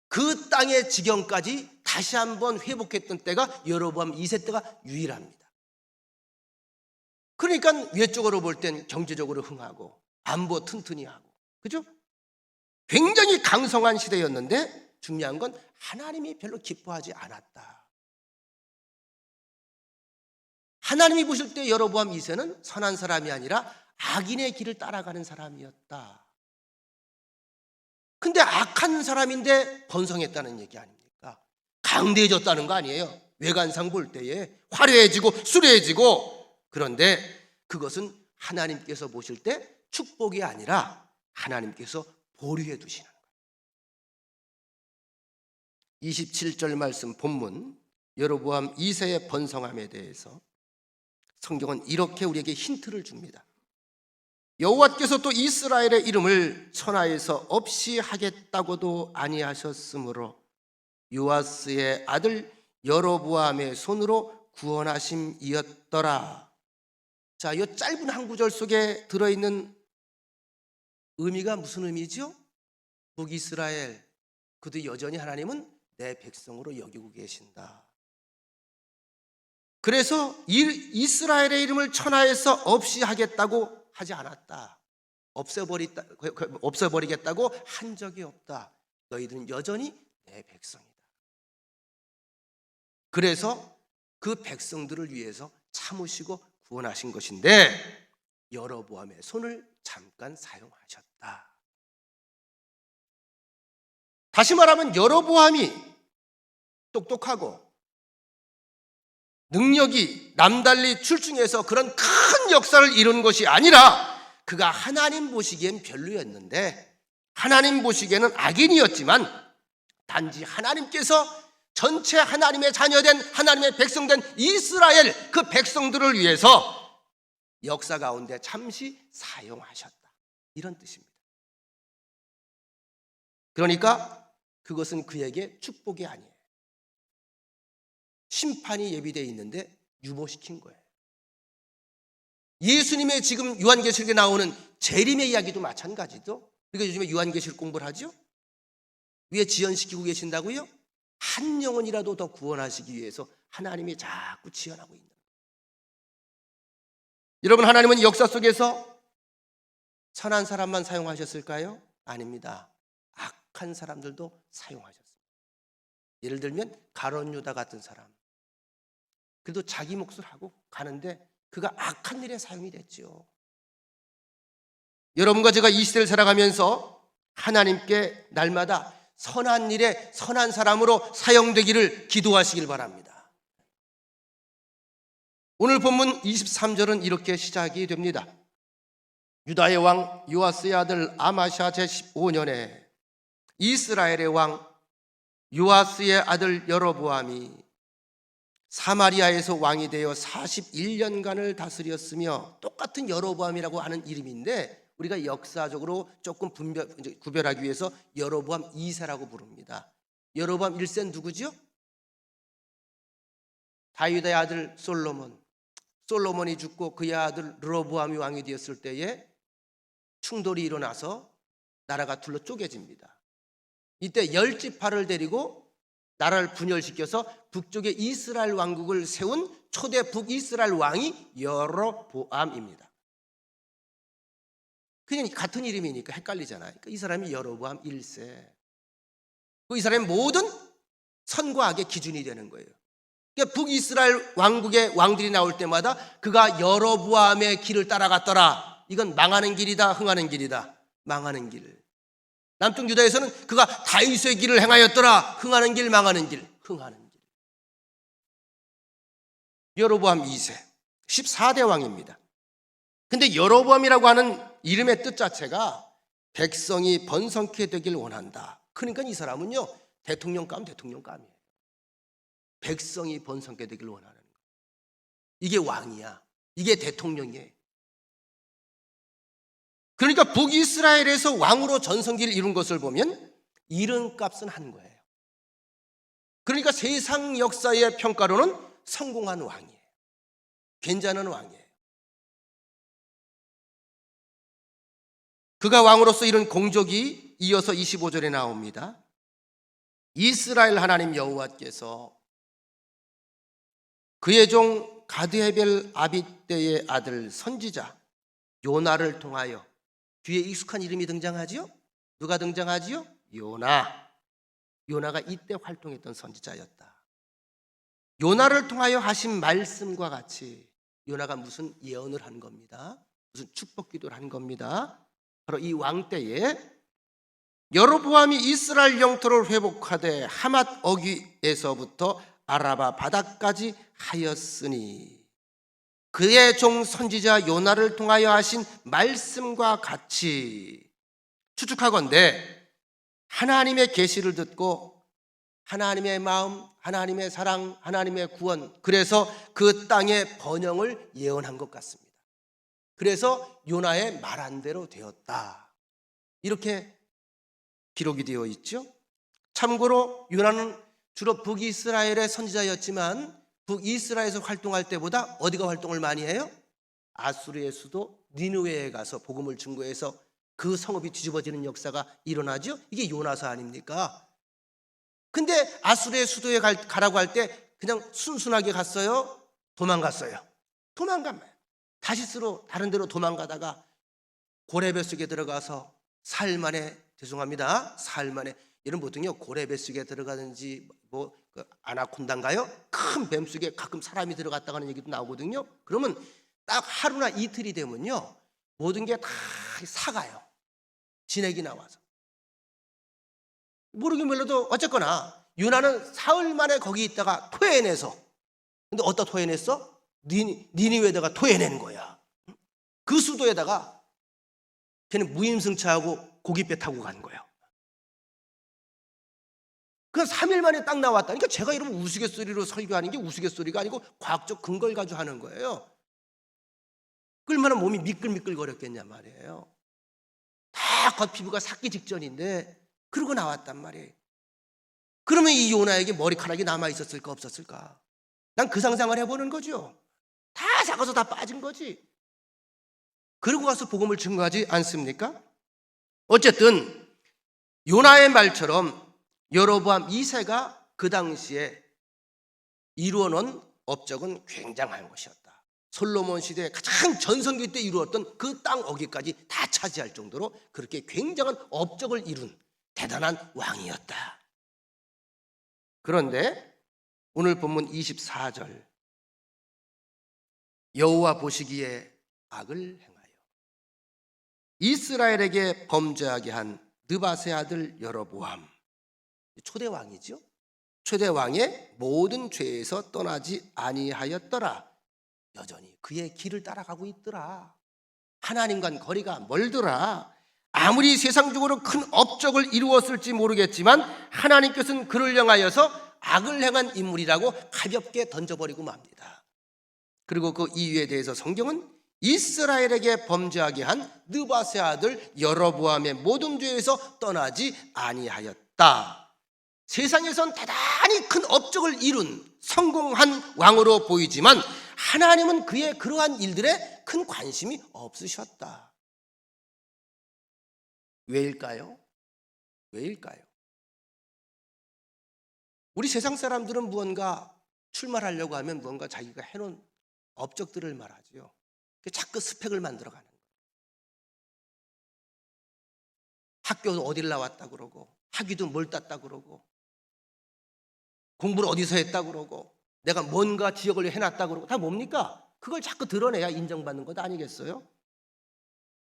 그 땅의 지경까지 다시 한번 회복했던 때가 여로보암 2세 때가 유일합니다. 그러니까 외적으로 볼 땐 경제적으로 흥하고 안보 튼튼히 하고, 그죠? 굉장히 강성한 시대였는데 중요한 건 하나님이 별로 기뻐하지 않았다. 하나님이 보실 때 여로보암 2세는 선한 사람이 아니라 악인의 길을 따라가는 사람이었다. 근데 악한 사람인데 번성했다는 얘기 아닙니까? 강대해졌다는 거 아니에요. 외관상 볼 때에 화려해지고 수려해지고. 그런데 그것은 하나님께서 보실 때 축복이 아니라 하나님께서 보류해 두시는 거예요. 27절 말씀 본문 여로보암 2세의 번성함에 대해서 성경은 이렇게 우리에게 힌트를 줍니다. 여호와께서 또 이스라엘의 이름을 천하에서 없이 하겠다고도 아니하셨으므로 요아스의 아들 여로보암의 손으로 구원하심이었더라. 자, 이 짧은 한 구절 속에 들어있는 의미가 무슨 의미죠? 북이스라엘, 그도 여전히 하나님은 내 백성으로 여기고 계신다. 그래서 이스라엘의 이름을 천하에서 없이 하겠다고 하지 않았다. 없애버리겠다고 한 적이 없다. 너희들은 여전히 내 백성이다. 그래서 그 백성들을 위해서 참으시고 구원하신 것인데 여로보암의 손을 잠깐 사용하셨다. 다시 말하면 여로보암이 똑똑하고 능력이 남달리 출중해서 그런 큰 역사를 이룬 것이 아니라 그가 하나님 보시기엔 별로였는데, 하나님 보시기에는 악인이었지만 단지 하나님께서 전체 하나님의 자녀된 하나님의 백성된 이스라엘 그 백성들을 위해서 역사 가운데 잠시 사용하셨다, 이런 뜻입니다. 그러니까 그것은 그에게 축복이 아니에요. 심판이 예비되어 있는데 유보시킨 거예요. 예수님의 지금 요한계시록에 나오는 재림의 이야기도 마찬가지죠. 우리가 요즘에 요한계시록 공부를 하죠. 왜 지연시키고 계신다고요? 한 영혼이라도 더 구원하시기 위해서 하나님이 자꾸 지연하고 있는 거예요. 여러분, 하나님은 역사 속에서 선한 사람만 사용하셨을까요? 아닙니다. 악한 사람들도 사용하셨습니다. 예를 들면 가룟 유다 같은 사람, 그래도 자기 몫을 하고 가는데 그가 악한 일에 사용이 됐죠. 여러분과 제가 이 시대를 살아가면서 하나님께 날마다 선한 일에 선한 사람으로 사용되기를 기도하시길 바랍니다. 오늘 본문 23절은 이렇게 시작이 됩니다. 유다의 왕 요아스의 아들 아마샤 제15년에 이스라엘의 왕 요아스의 아들 여로보암이 사마리아에서 왕이 되어 41년간을 다스렸으며, 똑같은 여로보암이라고 하는 이름인데 우리가 역사적으로 조금 구별하기 위해서 여로보암 2세라고 부릅니다. 여로보암 1세는 누구죠? 다윗의 아들 솔로몬이 죽고 그의 아들 르호보암이 왕이 되었을 때에 충돌이 일어나서 나라가 둘로 쪼개집니다. 이때 10지파를 데리고 나라를 분열시켜서 북쪽에 이스라엘 왕국을 세운 초대 북이스라엘 왕이 여로보암입니다. 그냥 같은 이름이니까 헷갈리잖아요. 그러니까 이 사람이 여로보암 1세. 이 사람의 모든 선과 악의 기준이 되는 거예요. 그러니까 북이스라엘 왕국의 왕들이 나올 때마다 그가 여로보암의 길을 따라갔더라. 이건 망하는 길이다, 흥하는 길이다. 망하는 길. 남쪽 유다에서는 그가 다윗의 길을 행하였더라. 흥하는 길, 망하는 길, 흥하는 길. 여로보암 2세 14대 왕입니다. 근데 여로보암이라고 하는 이름의 뜻 자체가 백성이 번성케 되길 원한다. 그러니까 이 사람은요, 대통령감이에요. 백성이 번성케 되길 원하는 거예요. 이게 왕이야. 이게 대통령이에요. 그러니까 북이스라엘에서 왕으로 전성기를 이룬 것을 보면 이름값은 한 거예요. 그러니까 세상 역사의 평가로는 성공한 왕이에요. 괜찮은 왕이에요. 그가 왕으로서 이룬 공적이 이어서 25절에 나옵니다. 이스라엘 하나님 여호와께서 그의 종 가드헤벨 아빗대의 아들 선지자 요나를 통하여, 뒤에 익숙한 이름이 등장하지요? 누가 등장하지요? 요나가 이때 활동했던 선지자였다. 요나를 통하여 하신 말씀과 같이 요나가 무슨 예언을 한 겁니다. 무슨 축복 기도를 한 겁니다. 바로 이 왕 때에 여로보암이 이스라엘 영토를 회복하되 하맛 어귀에서부터 아라바 바다까지 하였으니 그의 종 선지자 요나를 통하여 하신 말씀과 같이, 추측하건대 하나님의 계시를 듣고 하나님의 마음, 하나님의 사랑, 하나님의 구원, 그래서 그 땅의 번영을 예언한 것 같습니다. 그래서 요나의 말한 대로 되었다. 이렇게 기록이 되어 있죠. 참고로 요나는 주로 북이스라엘의 선지자였지만 북이스라엘에서 활동할 때보다 어디가 활동을 많이 해요? 아수르의 수도 니느웨에 가서 복음을 증거해서 그 성읍이 뒤집어지는 역사가 일어나죠. 이게 요나서 아닙니까? 근데 아수르의 수도에 가라고 할 때 그냥 순순하게 갔어요? 도망갔어요? 도망간 거예요. 다시스로 다른 데로 도망가다가 고레베 속에 들어가서 사흘 만에, 죄송합니다, 사흘 만에, 이런 보통요 고레베 속에 들어가든지 그 아나콘다인가요? 큰 뱀 속에 가끔 사람이 들어갔다 하는 얘기도 나오거든요. 그러면 딱 하루나 이틀이 되면요 모든 게 다 사가요. 진액이 나와서. 모르긴 몰라도 어쨌거나 요나는 사흘 만에 거기 있다가 토해내서, 근데 어디다 토해냈어? 니니웨에다가 토해낸 거야. 그 수도에다가 걔는 무임승차하고 고깃배 타고 간 거야. 그 3일 만에 딱 나왔다니까. 제가 이러면 우스갯소리로 설교하는 게 우스갯소리가 아니고 과학적 근거를 가지고 하는 거예요. 얼마나 몸이 미끌미끌거렸겠냐 말이에요. 다 겉피부가 삭기 직전인데 그러고 나왔단 말이에요. 그러면 이 요나에게 머리카락이 남아있었을까 없었을까? 난 그 상상을 해보는 거죠. 다 작아서 다 빠진 거지. 그러고 가서 복음을 증거하지 않습니까? 어쨌든 요나의 말처럼 여로보암 2세가 그 당시에 이루어놓은 업적은 굉장한 것이었다. 솔로몬 시대에 가장 전성기 때 이루었던 그 땅 어귀까지 다 차지할 정도로 그렇게 굉장한 업적을 이룬 대단한 왕이었다. 그런데 오늘 본문 24절, 여호와 보시기에 악을 행하여 이스라엘에게 범죄하게 한 느밧의 아들 여로보암, 초대 왕이죠. 초대 왕의 모든 죄에서 떠나지 아니하였더라. 여전히 그의 길을 따라가고 있더라. 하나님과는 거리가 멀더라. 아무리 세상적으로 큰 업적을 이루었을지 모르겠지만 하나님께서는 그를 향하여서 악을 행한 인물이라고 가볍게 던져버리고 맙니다. 그리고 그 이유에 대해서 성경은 이스라엘에게 범죄하게 한 느밧의 아들 여로보암의 모든 죄에서 떠나지 아니하였다. 세상에선 대단히 큰 업적을 이룬 성공한 왕으로 보이지만 하나님은 그의 그러한 일들에 큰 관심이 없으셨다. 왜일까요? 왜일까요? 우리 세상 사람들은 무언가 출마하려고 하면 무언가 자기가 해놓은 업적들을 말하지요. 자꾸 스펙을 만들어가는 거예요. 학교도 어딜 나왔다 그러고, 학위도 뭘 땄다 그러고, 공부를 어디서 했다 그러고, 내가 뭔가 지역을 해놨다 그러고, 다 뭡니까? 그걸 자꾸 드러내야 인정받는 것 아니겠어요?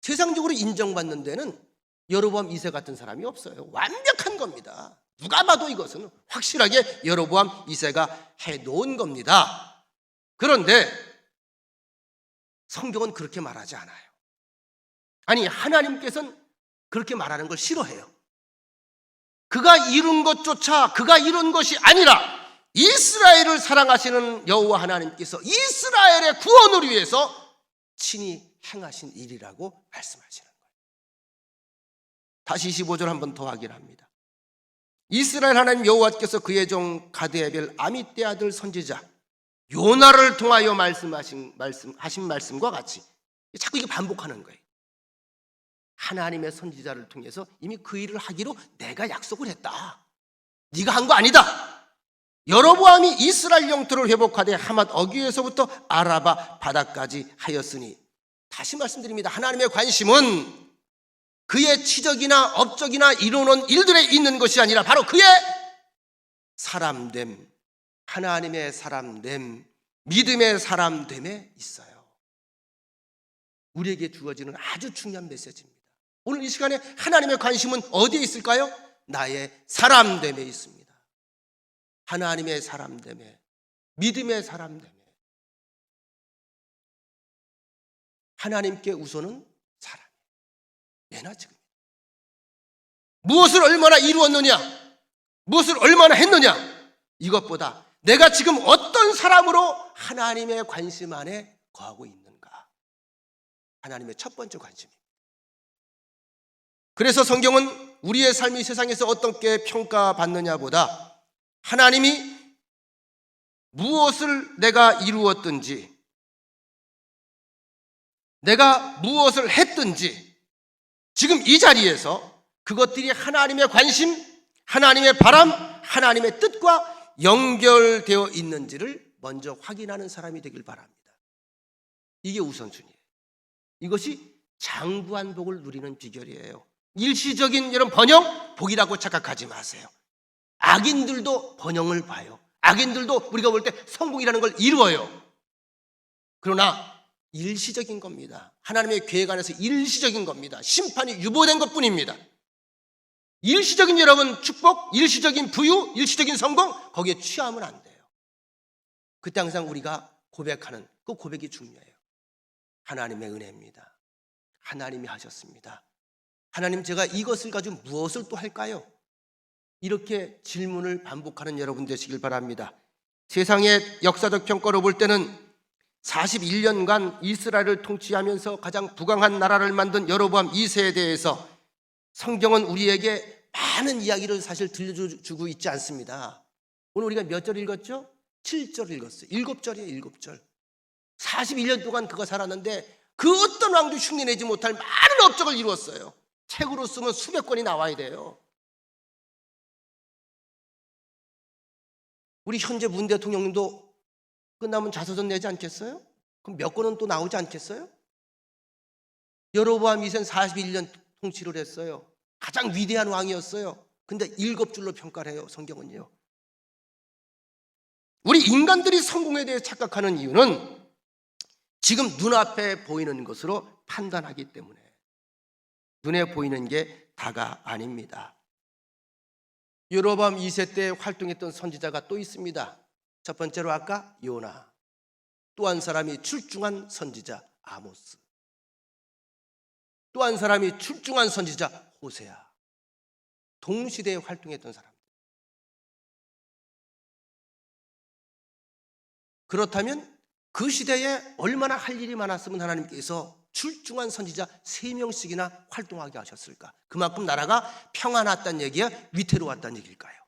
세상적으로 인정받는 데는 여로보암 2세 같은 사람이 없어요. 완벽한 겁니다. 누가 봐도 이것은 확실하게 여로보암 2세가 해놓은 겁니다. 그런데 성경은 그렇게 말하지 않아요. 아니, 하나님께서는 그렇게 말하는 걸 싫어해요. 그가 이룬 것조차 그가 이룬 것이 아니라 이스라엘을 사랑하시는 여호와 하나님께서 이스라엘의 구원을 위해서 친히 행하신 일이라고 말씀하시는 거예요. 다시 25절 한번 더 확인합니다. 이스라엘 하나님 여호와께서 그의 종 가드의 별 아미떼 아들 선지자 요나를 통하여 하신 말씀과 같이 자꾸 이게 반복하는 거예요. 하나님의 선지자를 통해서 이미 그 일을 하기로 내가 약속을 했다. 네가 한 거 아니다. 여로보암이 이스라엘 영토를 회복하되 하맛 어귀에서부터 아라바 바다까지 하였으니, 다시 말씀드립니다. 하나님의 관심은 그의 치적이나 업적이나 이루는 일들에 있는 것이 아니라 바로 그의 사람됨, 하나님의 사람됨, 믿음의 사람됨에 있어요. 우리에게 주어지는 아주 중요한 메시지입니다. 오늘 이 시간에 하나님의 관심은 어디에 있을까요? 나의 사람됨에 있습니다. 하나님의 사람됨에, 믿음의 사람됨에. 하나님께 우선은 사람이에요. 예나 지금 무엇을 얼마나 이루었느냐, 무엇을 얼마나 했느냐, 이것보다 내가 지금 어떤 사람으로 하나님의 관심 안에 거하고 있는가, 하나님의 첫 번째 관심입니다. 그래서 성경은 우리의 삶이 세상에서 어떻게 평가받느냐보다 하나님이 무엇을 내가 이루었든지, 내가 무엇을 했든지 지금 이 자리에서 그것들이 하나님의 관심, 하나님의 바람, 하나님의 뜻과 연결되어 있는지를 먼저 확인하는 사람이 되길 바랍니다. 이게 우선순위예요. 이것이 장구한 복을 누리는 비결이에요. 일시적인 이런 번영, 복이라고 착각하지 마세요. 악인들도 번영을 봐요. 악인들도 우리가 볼 때 성공이라는 걸 이루어요. 그러나 일시적인 겁니다. 하나님의 계획 안에서 일시적인 겁니다. 심판이 유보된 것뿐입니다. 일시적인 여러분 축복, 일시적인 부유, 일시적인 성공, 거기에 취하면 안 돼요. 그때 항상 우리가 고백하는 그 고백이 중요해요. 하나님의 은혜입니다. 하나님이 하셨습니다. 하나님, 제가 이것을 가지고 무엇을 또 할까요? 이렇게 질문을 반복하는 여러분 되시길 바랍니다. 세상의 역사적 평가로 볼 때는 41년간 이스라엘을 통치하면서 가장 부강한 나라를 만든 여로보암 2세에 대해서 성경은 우리에게 많은 이야기를 사실 들려주고 있지 않습니다. 오늘 우리가 몇 절 읽었죠? 7절 읽었어요. 7절이에요. 7절. 41년 동안 그가 살았는데 그 어떤 왕도 흉내내지 못할 많은 업적을 이루었어요. 책으로 쓰면 수백 권이 나와야 돼요. 우리 현재 문 대통령도 끝나면 자서전 내지 않겠어요? 그럼 몇 권은 또 나오지 않겠어요? 여로보암 2세는 41년 통치를 했어요. 가장 위대한 왕이었어요. 근데 7줄로 평가를 해요, 성경은요. 우리 인간들이 성공에 대해 착각하는 이유는 지금 눈앞에 보이는 것으로 판단하기 때문에, 눈에 보이는 게 다가 아닙니다. 여로보암 2세 때 활동했던 선지자가 또 있습니다. 첫 번째로 아까 요나, 또 한 사람이 출중한 선지자 아모스, 또 한 사람이 출중한 선지자 호세아. 동시대에 활동했던 사람들. 그렇다면 그 시대에 얼마나 할 일이 많았으면 하나님께서 출중한 선지자 3명씩이나 활동하게 하셨을까? 그만큼 나라가 평안했다는 얘기야? 위태로웠다는 얘기일까요?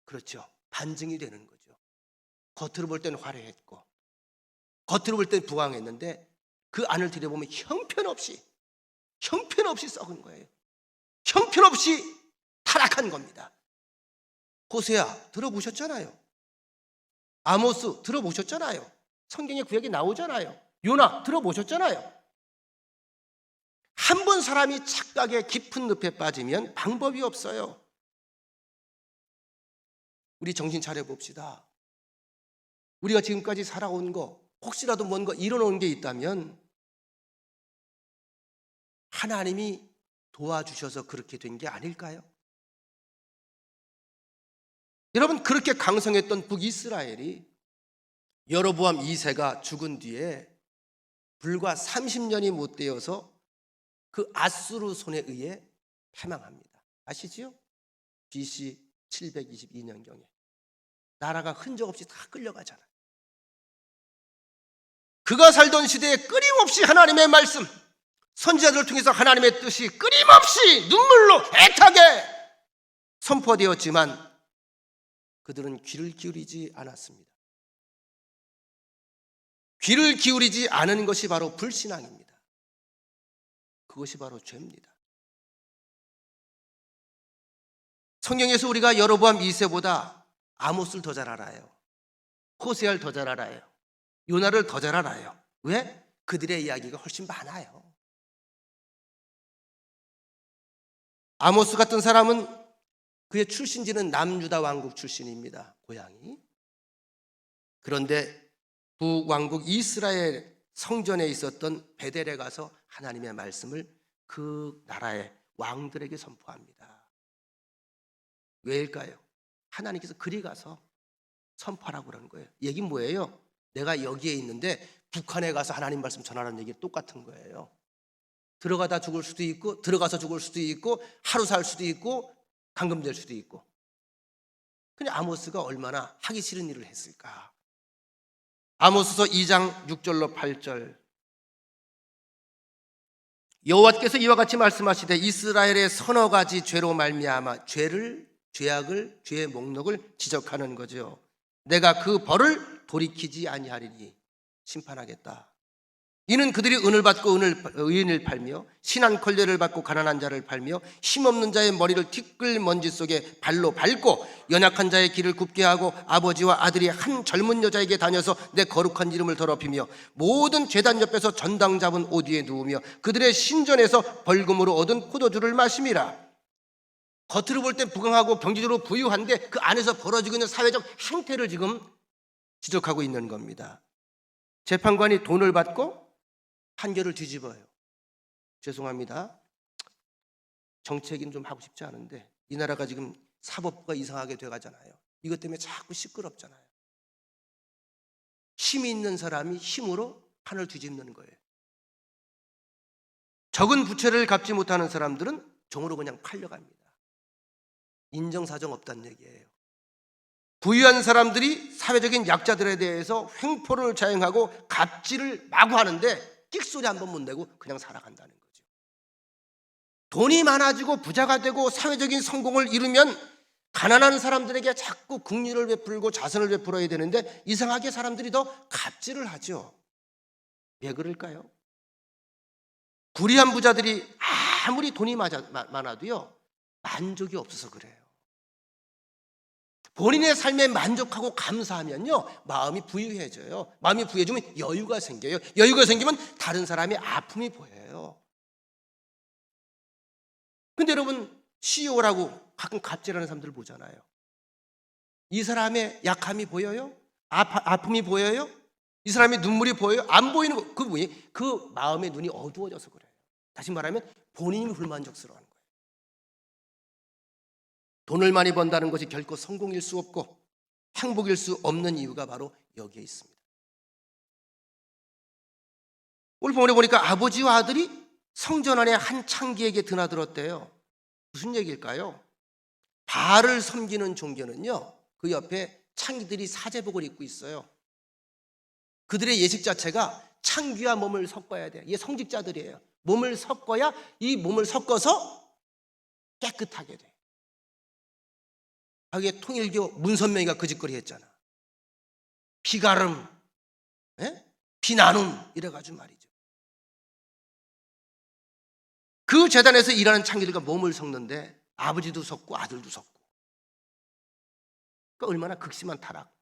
그렇죠. 반증이 되는 거죠. 겉으로 볼 때는 화려했고 겉으로 볼 때는 부강했는데 그 안을 들여보면 형편없이 썩은 거예요. 형편없이 타락한 겁니다. 호세아 들어보셨잖아요. 아모스 들어보셨잖아요. 성경의 구약이 나오잖아요. 요나 들어보셨잖아요. 한 번 사람이 착각의 깊은 늪에 빠지면 방법이 없어요. 우리 정신 차려봅시다. 우리가 지금까지 살아온 거 혹시라도 뭔가 이뤄놓은 게 있다면 하나님이 도와주셔서 그렇게 된 게 아닐까요? 여러분, 그렇게 강성했던 북이스라엘이 여로보암 2세가 죽은 뒤에 불과 30년이 못 되어서 그 아수르 손에 의해 패망합니다. 아시지요? BC 722년경에 나라가 흔적 없이 다 끌려가잖아요. 그가 살던 시대에 끊임없이 하나님의 말씀, 선지자들을 통해서 하나님의 뜻이 끊임없이 눈물로 애타게 선포되었지만 그들은 귀를 기울이지 않았습니다. 귀를 기울이지 않은 것이 바로 불신앙입니다. 그것이 바로 죄입니다. 성경에서 우리가 여로보암 2세보다 아모스를 더 잘 알아요. 호세아를 더 잘 알아요. 요나를 더 잘 알아요. 왜? 그들의 이야기가 훨씬 많아요. 아모스 같은 사람은 그의 출신지는 남유다 왕국 출신입니다. 고향이. 그런데 북왕국 이스라엘 성전에 있었던 베델에 가서 하나님의 말씀을 그 나라의 왕들에게 선포합니다. 왜일까요? 하나님께서 그리 가서 선포하라고 그러는 거예요. 얘기는 뭐예요? 내가 여기에 있는데 북한에 가서 하나님 말씀 전하라는 얘기 똑같은 거예요. 들어가다 죽을 수도 있고 들어가서 죽을 수도 있고 하루 살 수도 있고 감금될 수도 있고. 근데 아모스가 얼마나 하기 싫은 일을 했을까? 아모스서 2장 6절로 8절. 여호와께서 이와 같이 말씀하시되 이스라엘의 서너 가지 죄로 말미암아 죄악을 죄의 목록을 지적하는 거죠. 내가 그 벌을 돌이키지 아니하리니 심판하겠다. 이는 그들이 은을 받고 의인을 팔며 신한 걸레를 받고 가난한 자를 팔며 힘없는 자의 머리를 티끌 먼지 속에 발로 밟고 연약한 자의 길을 굽게 하고 아버지와 아들이 한 젊은 여자에게 다녀서 내 거룩한 이름을 더럽히며 모든 제단 옆에서 전당 잡은 옷 위에 누우며 그들의 신전에서 벌금으로 얻은 포도주를 마심이라. 겉으로 볼 때 부강하고 경제적으로 부유한데 그 안에서 벌어지고 있는 사회적 행태를 지금 지적하고 있는 겁니다. 재판관이 돈을 받고 판결을 뒤집어요. 죄송합니다. 정책인 좀 하고 싶지 않은데 이 나라가 지금 사법부가 이상하게 돼가잖아요. 이것 때문에 자꾸 시끄럽잖아요. 힘이 있는 사람이 힘으로 판을 뒤집는 거예요. 적은 부채를 갚지 못하는 사람들은 종으로 그냥 팔려갑니다. 인정사정 없다는 얘기예요. 부유한 사람들이 사회적인 약자들에 대해서 횡포를 자행하고 갑질을 마구 하는데 끽소리 한 번 못 내고 그냥 살아간다는 거죠. 돈이 많아지고 부자가 되고 사회적인 성공을 이루면 가난한 사람들에게 자꾸 긍휼을 베풀고 자선을 베풀어야 되는데 이상하게 사람들이 더 갑질을 하죠. 왜 그럴까요? 불의한 부자들이 아무리 돈이 많아도요 만족이 없어서 그래요. 본인의 삶에 만족하고 감사하면요 마음이 부유해져요. 마음이 부유해지면 여유가 생겨요. 여유가 생기면 다른 사람의 아픔이 보여요. 근데 여러분 CEO라고 가끔 갑질하는 사람들 보잖아요. 이 사람의 약함이 보여요? 아픔이 보여요? 이 사람의 눈물이 보여요? 안 보이는 거. 그 마음의 눈이 어두워져서 그래요. 다시 말하면 본인이 불만족스러워하는 거예요. 돈을 많이 번다는 것이 결코 성공일 수 없고 행복일 수 없는 이유가 바로 여기에 있습니다. 오늘 본문에 보니까 아버지와 아들이 성전 안에 한 창기에게 드나들었대요. 무슨 얘기일까요? 바알을 섬기는 종교는요 그 옆에 창기들이 사제복을 입고 있어요. 그들의 예식 자체가 창기와 몸을 섞어야 돼요. 이게 성직자들이에요. 몸을 섞어야 이 몸을 섞어서 깨끗하게 돼요. 하기에 통일교 문선명이가 그 짓거리 했잖아. 비가름, 비나눔 이래가지고 말이죠. 그 재단에서 일하는 창기들과 몸을 섞는데 아버지도 섞고 아들도 섞고. 그러니까 얼마나 극심한 타락.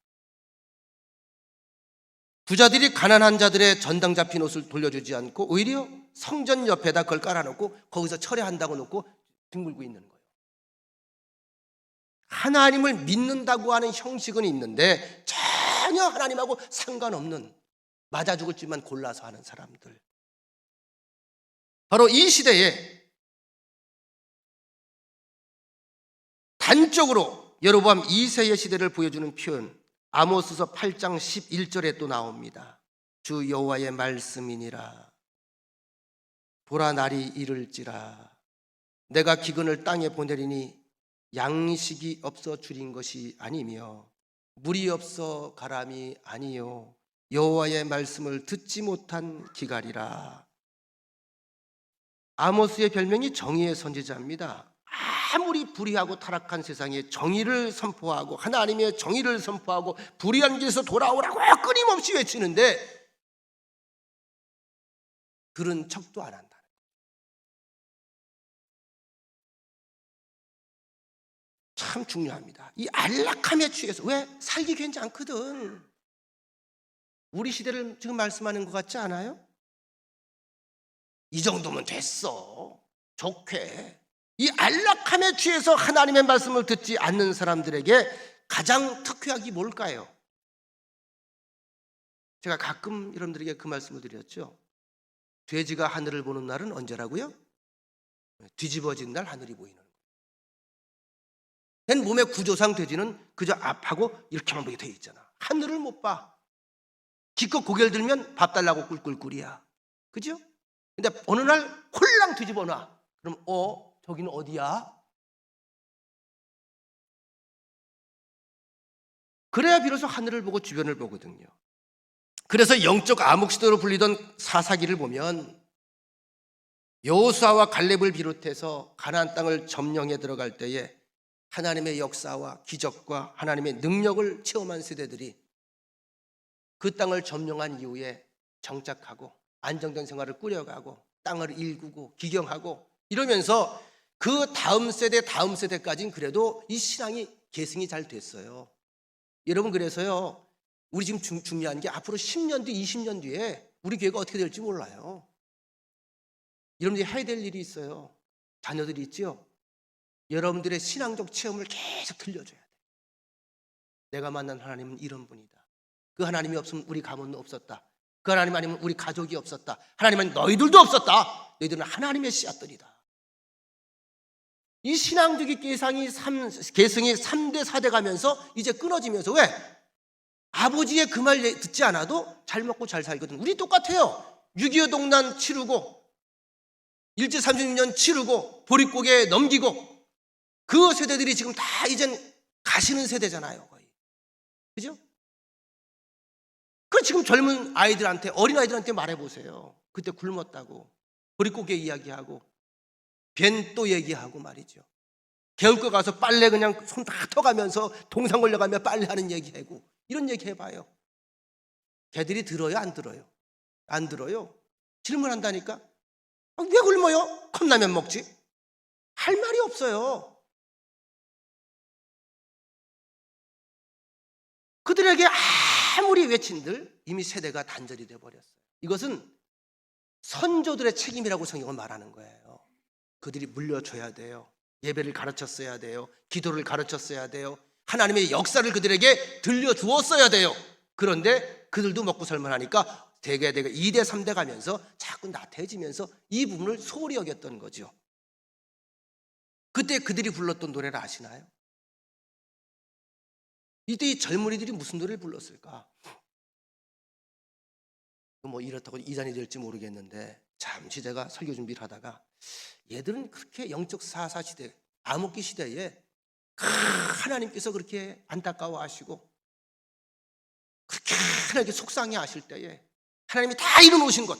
부자들이 가난한 자들의 전당 잡힌 옷을 돌려주지 않고 오히려 성전 옆에다 그걸 깔아놓고 거기서 철회한다고 놓고 뒹굴고 있는 거예요. 하나님을 믿는다고 하는 형식은 있는데 전혀 하나님하고 상관없는, 맞아 죽을지만 골라서 하는 사람들. 바로 이 시대에 단적으로 여로보암 2세의 시대를 보여주는 표현, 아모스서 8장 11절에 또 나옵니다. 주 여호와의 말씀이니라. 보라 날이 이를지라. 내가 기근을 땅에 보내리니 양식이 없어 줄인 것이 아니며 물이 없어 가람이 아니요 여호와의 말씀을 듣지 못한 기갈이라. 아모스의 별명이 정의의 선지자입니다. 아무리 불의하고 타락한 세상에 정의를 선포하고 하나님의 정의를 선포하고 불의한 길에서 돌아오라고 끊임없이 외치는데 들은 척도 안 한다. 참 중요합니다. 이 안락함에 취해서, 왜? 살기 괜찮거든. 우리 시대를 지금 말씀하는 것 같지 않아요? 이 정도면 됐어, 좋게. 이 안락함에 취해서 하나님의 말씀을 듣지 않는 사람들에게 가장 특효약이 뭘까요? 제가 가끔 여러분들에게 그 말씀을 드렸죠. 돼지가 하늘을 보는 날은 언제라고요? 뒤집어진 날 하늘이 보이는 거예요. 몸의 구조상 돼지는 그저 앞하고 이렇게만 보게 돼 있잖아. 하늘을 못 봐. 기껏 고개를 들면 밥 달라고 꿀꿀꿀이야. 그죠? 근데 어느 날 홀랑 뒤집어 놔. 그럼 저기는 어디야? 그래야 비로소 하늘을 보고 주변을 보거든요. 그래서 영적 암흑시대로 불리던 사사기를 보면 여호수아와 갈렙을 비롯해서 가나안 땅을 점령해 들어갈 때에 하나님의 역사와 기적과 하나님의 능력을 체험한 세대들이 그 땅을 점령한 이후에 정착하고 안정된 생활을 꾸려가고 땅을 일구고 기경하고 이러면서 그 다음 세대까지는 그래도 이 신앙이 계승이 잘 됐어요. 여러분, 그래서요, 우리 지금 중요한 게 앞으로 10년 뒤, 20년 뒤에 우리 교회가 어떻게 될지 몰라요. 여러분들이 해야 될 일이 있어요. 자녀들이 있지요. 여러분들의 신앙적 체험을 계속 들려줘야 돼요. 내가 만난 하나님은 이런 분이다. 그 하나님이 없으면 우리 가문은 없었다. 그 하나님 아니면 우리 가족이 없었다. 하나님은 너희들도 없었다. 너희들은 하나님의 씨앗들이다. 이 신앙적인 계승이 3대 4대 가면서 이제 끊어지면서, 왜? 아버지의 그 말 듣지 않아도 잘 먹고 잘 살거든. 우리 똑같아요. 6.25 동란 치르고 일제 36년 치르고 보릿고개 넘기고 그 세대들이 지금 다 이젠 가시는 세대잖아요, 거의. 그죠? 그 지금 젊은 아이들한테, 어린아이들한테 말해보세요. 그때 굶었다고 보릿고개 이야기하고 벤또 얘기하고 말이죠. 개울가 가서 빨래 그냥 손 다 터가면서 동상 걸려가며 빨래하는 얘기하고 이런 얘기 해봐요. 걔들이 들어요, 안 들어요? 안 들어요. 질문한다니까. 왜 굶어요? 컵라면 먹지. 할 말이 없어요. 그들에게 아무리 외친들 이미 세대가 단절이 돼버렸어요. 이것은 선조들의 책임이라고 성경은 말하는 거예요. 그들이 물려줘야 돼요. 예배를 가르쳤어야 돼요. 기도를 가르쳤어야 돼요. 하나님의 역사를 그들에게 들려주었어야 돼요. 그런데 그들도 먹고 살만하니까 대개 2대 3대 가면서 자꾸 나태해지면서 이 부분을 소홀히 여겼던 거죠. 그때 그들이 불렀던 노래를 아시나요? 이때 이 젊은이들이 무슨 노래를 불렀을까? 뭐 이렇다고 이단이 될지 모르겠는데, 잠시 제가 설교 준비를 하다가 얘들은 그렇게 영적 사사 시대, 암흑기 시대에 하나님께서 그렇게 안타까워하시고 그렇게 하나님께 속상해하실 때에 하나님이 다 이루놓으신 것,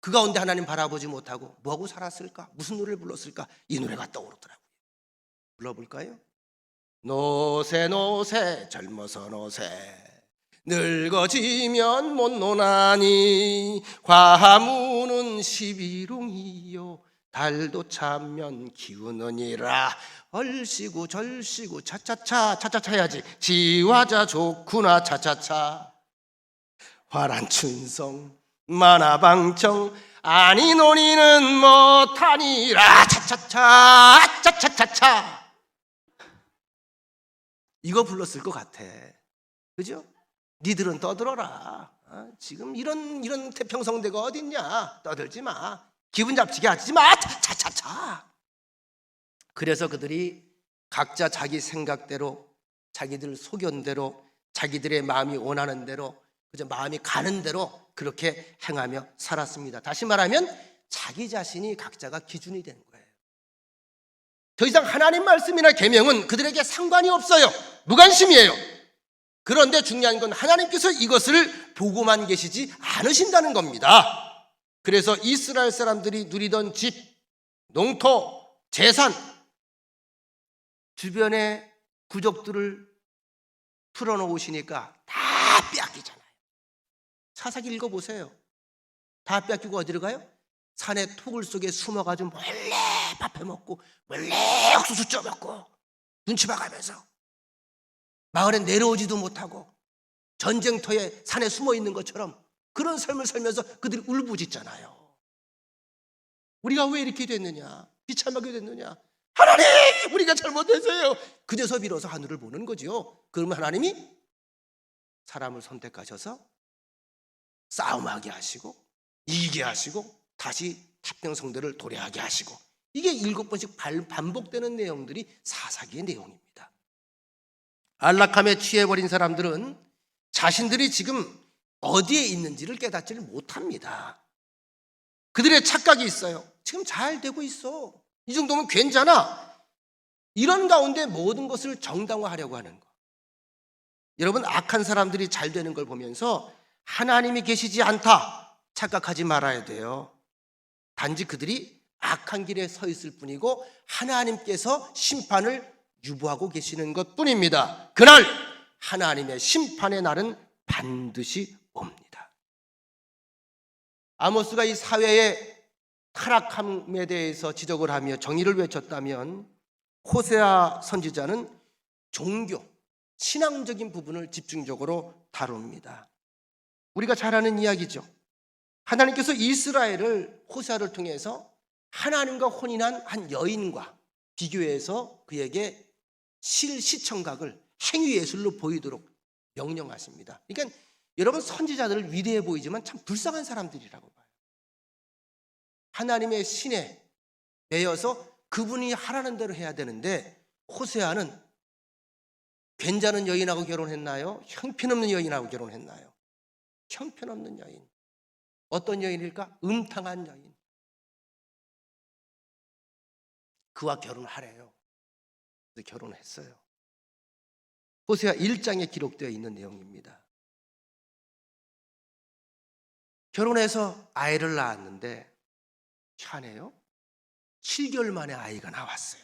그 가운데 하나님 바라보지 못하고 뭐하고 살았을까? 무슨 노래를 불렀을까? 이 노래가 떠오르더라고요. 불러볼까요? 노새 노새 젊어서 노새 늙어지면 못 노나니 과무는 시비롱이요 달도 차면 기우느니라. 얼씨구 절씨구 차차차 차차차 해야지. 지화자 좋구나 차차차. 화란춘성 만화방청 아니 논의는 못하니라. 차차차 차차차차. 이거 불렀을 것 같아. 그죠? 니들은 떠들어라. 지금 이런 태평성대가 어딨냐. 떠들지 마. 기분 잡치게 하지 마. 차차차. 그래서 그들이 각자 자기 생각대로, 자기들 소견대로, 자기들의 마음이 원하는 대로, 그저 마음이 가는 대로 그렇게 행하며 살았습니다. 다시 말하면 자기 자신이 각자가 기준이 된 거예요. 더 이상 하나님 말씀이나 계명은 그들에게 상관이 없어요. 무관심이에요. 그런데 중요한 건 하나님께서 이것을 보고만 계시지 않으신다는 겁니다. 그래서 이스라엘 사람들이 누리던 집, 농토, 재산, 주변의 부족들을 풀어놓으시니까 다 빼앗기잖아요. 사사기 읽어보세요. 다 빼앗기고 어디로 가요? 산의 토굴 속에 숨어가지고 몰래 밥 해먹고 몰래 옥수수 쪄먹고 눈치 봐가면서 마을에 내려오지도 못하고 전쟁터에 산에 숨어 있는 것처럼 그런 삶을 살면서 그들이 울부짖잖아요. 우리가 왜 이렇게 됐느냐, 비참하게 됐느냐, 하나님 우리가 잘못했어요. 그제서 비로소 하늘을 보는 거죠. 그러면 하나님이 사람을 선택하셔서 싸움하게 하시고 이기게 하시고 다시 태평성대를 도래하게 하시고, 이게 7번씩 반복되는 내용들이 사사기의 내용입니다. 안락함에 취해버린 사람들은 자신들이 지금 어디에 있는지를 깨닫지를 못합니다. 그들의 착각이 있어요. 지금 잘 되고 있어. 이 정도면 괜찮아. 이런 가운데 모든 것을 정당화하려고 하는 거. 여러분, 악한 사람들이 잘 되는 걸 보면서 하나님이 계시지 않다 착각하지 말아야 돼요. 단지 그들이 악한 길에 서 있을 뿐이고 하나님께서 심판을 유보하고 계시는 것뿐입니다. 그날 하나님의 심판의 날은 반드시 옵니다. 아모스가 이 사회의 타락함에 대해서 지적을 하며 정의를 외쳤다면, 호세아 선지자는 종교, 신앙적인 부분을 집중적으로 다룹니다. 우리가 잘 아는 이야기죠. 하나님께서 이스라엘을 호세아를 통해서 하나님과 혼인한 한 여인과 비교해서 그에게 시청각을 행위예술로 보이도록 명령하십니다. 그러니까 여러분, 선지자들을 위대해 보이지만 참 불쌍한 사람들이라고 봐요. 하나님의 신에 매여서 그분이 하라는 대로 해야 되는데, 호세아는 괜찮은 여인하고 결혼했나요? 형편없는 여인하고 결혼했나요? 형편없는 여인. 어떤 여인일까? 음탕한 여인. 그와 결혼하래요. 그래서 결혼했어요. 호세아 1장에 기록되어 있는 내용입니다. 결혼해서 아이를 낳았는데 희한해요. 7개월 만에 아이가 나왔어요.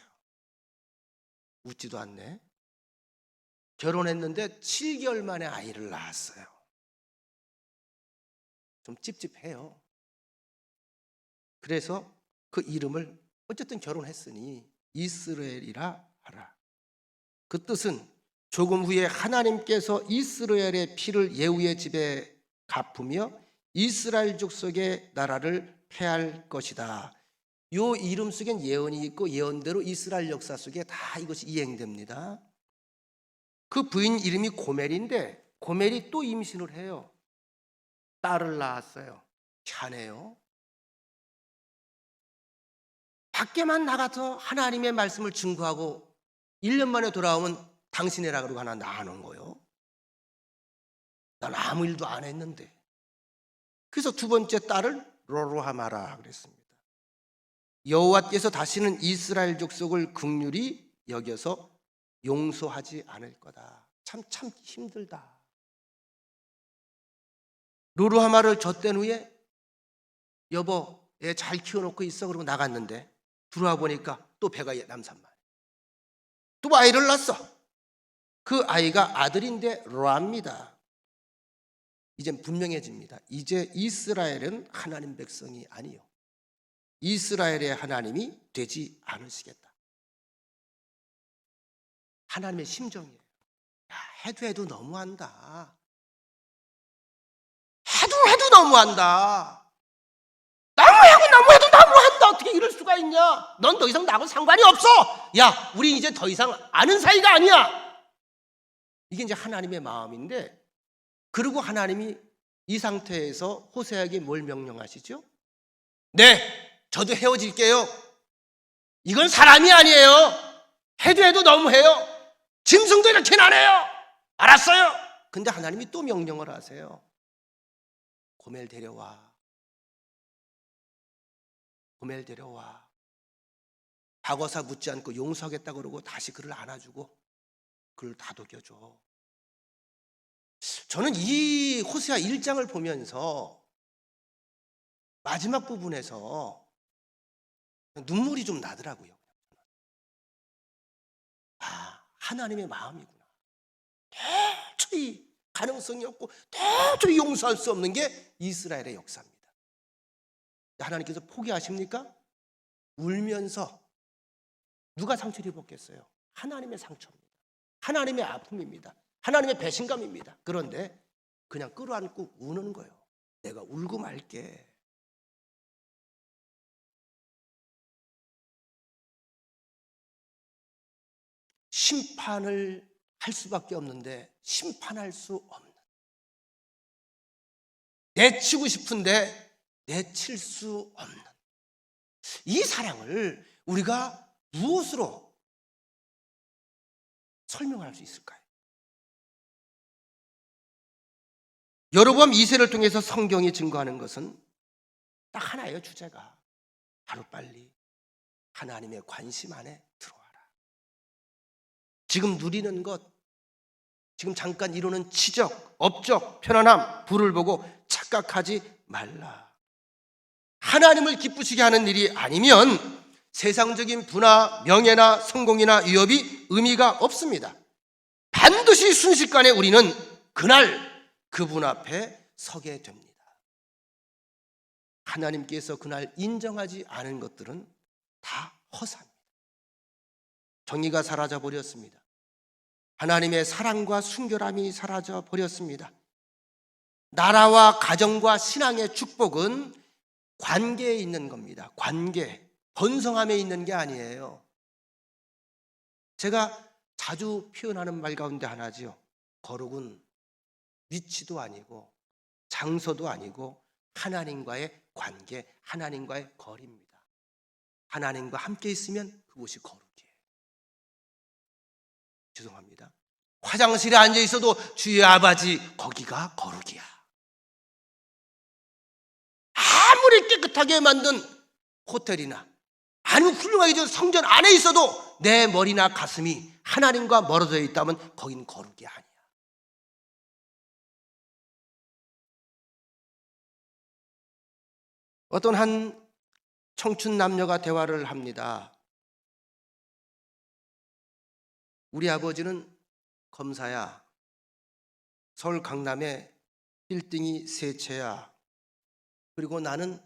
웃지도 않네. 결혼했는데 7개월 만에 아이를 낳았어요. 좀 찝찝해요. 그래서 그 이름을 어쨌든 결혼했으니 이스라엘이라 하라. 그 뜻은 조금 후에 하나님께서 이스라엘의 피를 예후의 집에 갚으며 이스라엘 족속의 나라를 폐할 것이다. 이 이름 속엔 예언이 있고 예언대로 이스라엘 역사 속에 다 이것이 이행됩니다. 그 부인 이름이 고멜인데 고멜이 또 임신을 해요. 딸을 낳았어요. 희한해요. 밖에만 나가서 하나님의 말씀을 증거하고 1년 만에 돌아오면 당신이라 그러고 하나 낳아놓은 거예요. 난 아무 일도 안 했는데. 그래서 두 번째 딸을 로로하마라 그랬습니다. 여호와께서 다시는 이스라엘 족속을 긍휼히 여겨서 용서하지 않을 거다. 참 힘들다. 로로하마를 젖댄 후에 여보 애 잘 키워놓고 있어 그러고 나갔는데 들어와 보니까 또 배가 남산만. 또 아이를 낳았어. 그 아이가 아들인데 로아입니다. 이제 분명해집니다. 이제 이스라엘은 하나님 백성이 아니요, 이스라엘의 하나님이 되지 않으시겠다. 하나님의 심정이에요. 야, 해도 너무한다. 해도 너무한다. 너무한다. 어떻게 이럴 수가 있냐? 넌 더 이상 나하고 상관이 없어. 야, 우리 이제 더 이상 아는 사이가 아니야. 이게 이제 하나님의 마음인데, 그리고 하나님이 이 상태에서 호세아에게 뭘 명령하시죠? 네, 저도 헤어질게요. 이건 사람이 아니에요. 해도 너무해요. 짐승도 이렇게는 안 해요. 알았어요. 근데 하나님이 또 명령을 하세요. 고멜 데려와. 고멜 데려와. 과거사 묻지 않고 용서하겠다고 그러고 다시 그를 안아주고 그를 다독여줘. 저는 이 호세아 1장을 보면서 마지막 부분에서 눈물이 좀 나더라고요. 아, 하나님의 마음이구나. 도저히 가능성이 없고 도저히 용서할 수 없는 게 이스라엘의 역사입니다. 하나님께서 포기하십니까? 울면서. 누가 상처를 입었겠어요? 하나님의 상처입니다. 하나님의 아픔입니다. 하나님의 배신감입니다. 그런데 그냥 끌어안고 우는 거예요. 내가 울고 말게. 심판을 할 수밖에 없는데 심판할 수 없는, 내치고 싶은데 내칠 수 없는 이 사랑을 우리가 무엇으로 설명할 수 있을까요? 여로보암 2세를 통해서 성경이 증거하는 것은 딱 하나예요. 주제가 하루빨리 하나님의 관심 안에 들어와라. 지금 누리는 것, 지금 잠깐 이루는 치적, 업적, 편안함, 부를 보고 착각하지 말라. 하나님을 기쁘시게 하는 일이 아니면 세상적인 부나 명예나 성공이나 위협이 의미가 없습니다. 반드시 순식간에 우리는 그날 그분 앞에 서게 됩니다. 하나님께서 그날 인정하지 않은 것들은 다 허사입니다. 정의가 사라져 버렸습니다. 하나님의 사랑과 순결함이 사라져 버렸습니다. 나라와 가정과 신앙의 축복은 관계에 있는 겁니다. 관계, 번성함에 있는 게 아니에요. 제가 자주 표현하는 말 가운데 하나지요. 거룩은 위치도 아니고 장소도 아니고 하나님과의 관계, 하나님과의 거리입니다. 하나님과 함께 있으면 그곳이 거룩이에요. 죄송합니다. 화장실에 앉아 있어도 주의 아버지, 거기가 거룩이야. 아무리 깨끗하게 만든 호텔이나 아니면 훌륭하게 된 성전 안에 있어도 내 머리나 가슴이 하나님과 멀어져 있다면 거긴 거룩이 아니야. 어떤 한 청춘 남녀가 대화를 합니다. 우리 아버지는 검사야. 서울 강남에 빌딩이 3채야. 그리고 나는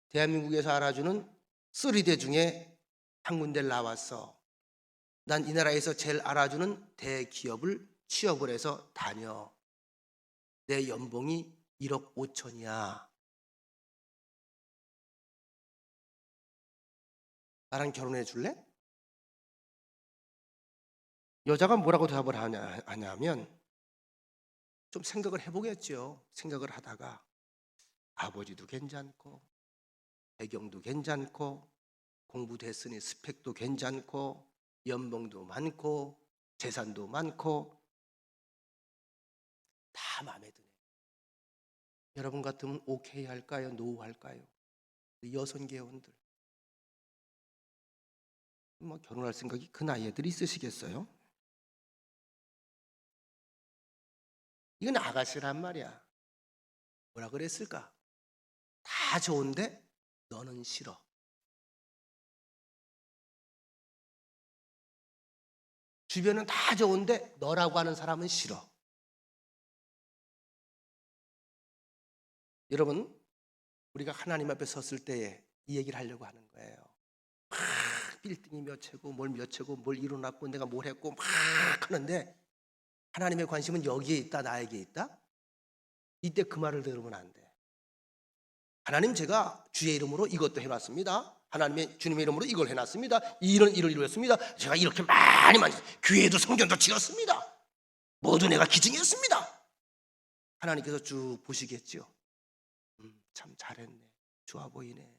대한민국에서 알아주는 3대 중에 한 군데를 나왔어. 난 이 나라에서 제일 알아주는 대기업을 취업을 해서 다녀. 내 연봉이 1억 5천이야. 나랑 결혼해 줄래? 여자가 뭐라고 대답을 하냐면 좀 생각을 해보겠죠. 생각을 하다가 아버지도 괜찮고 배경도 괜찮고 공부 됐으니 스펙도 괜찮고 연봉도 많고 재산도 많고 다 마음에 드네. 여러분 같으면 오케이 할까요? 노 할까요? 여성계원들 뭐 결혼할 생각이 그 나이에들 있으시겠어요? 이건 아가씨란 말이야. 뭐라 그랬을까? 다 좋은데 너는 싫어. 주변은 다 좋은데 너라고 하는 사람은 싫어. 여러분, 우리가 하나님 앞에 섰을 때에 이 얘기를 하려고 하는 거예요. 막 빌딩이 몇 채고 몇 채고 뭘 이뤄놨고 내가 뭘 했고 막 하는데 하나님의 관심은 여기에 있다, 나에게 있다? 이때 그 말을 들으면 안 돼. 하나님, 제가 주의 이름으로 이것도 해놨습니다. 하나님의 주님의 이름으로 이걸 해놨습니다. 이런 일을 이루었습니다. 제가 이렇게 많이 교회도 성전도 지었습니다. 모두 내가 기증했습니다. 하나님께서 쭉 보시겠죠. 참 잘했네, 좋아 보이네.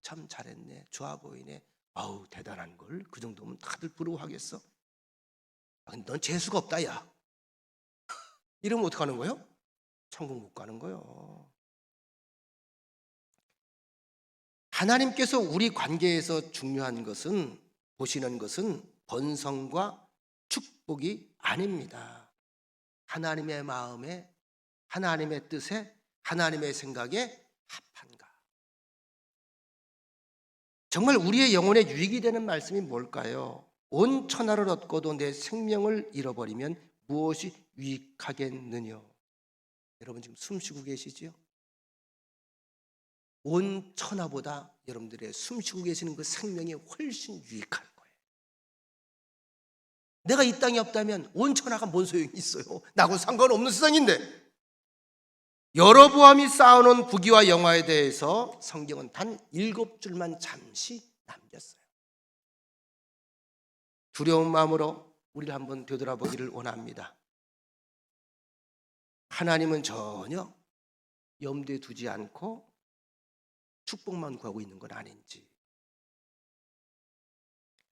참 잘했네, 좋아 보이네. 아우, 대단한 걸. 그 정도면 다들 부러워하겠어. 넌 재수가 없다, 야. 이러면 어떡하는 거예요? 천국 못 가는 거예요. 하나님께서 우리 관계에서 중요한 것은, 보시는 것은 번성과 축복이 아닙니다. 하나님의 마음에, 하나님의 뜻에, 하나님의 생각에 합한가. 정말 우리의 영혼에 유익이 되는 말씀이 뭘까요? 온 천하를 얻고도 내 생명을 잃어버리면 무엇이 유익하겠느냐. 여러분 지금 숨 쉬고 계시지요? 온 천하보다 여러분들의 숨 쉬고 계시는 그 생명이 훨씬 유익할 거예요. 내가 이 땅에 없다면 온 천하가 뭔 소용이 있어요? 나하고 상관없는 세상인데. 여로보암이 쌓아놓은 부귀와 영화에 대해서 성경은 단 7줄만 잠시 남겼어요. 두려운 마음으로 우리를 한번 되돌아보기를 원합니다. 하나님은 전혀 염두에 두지 않고 축복만 구하고 있는 건 아닌지,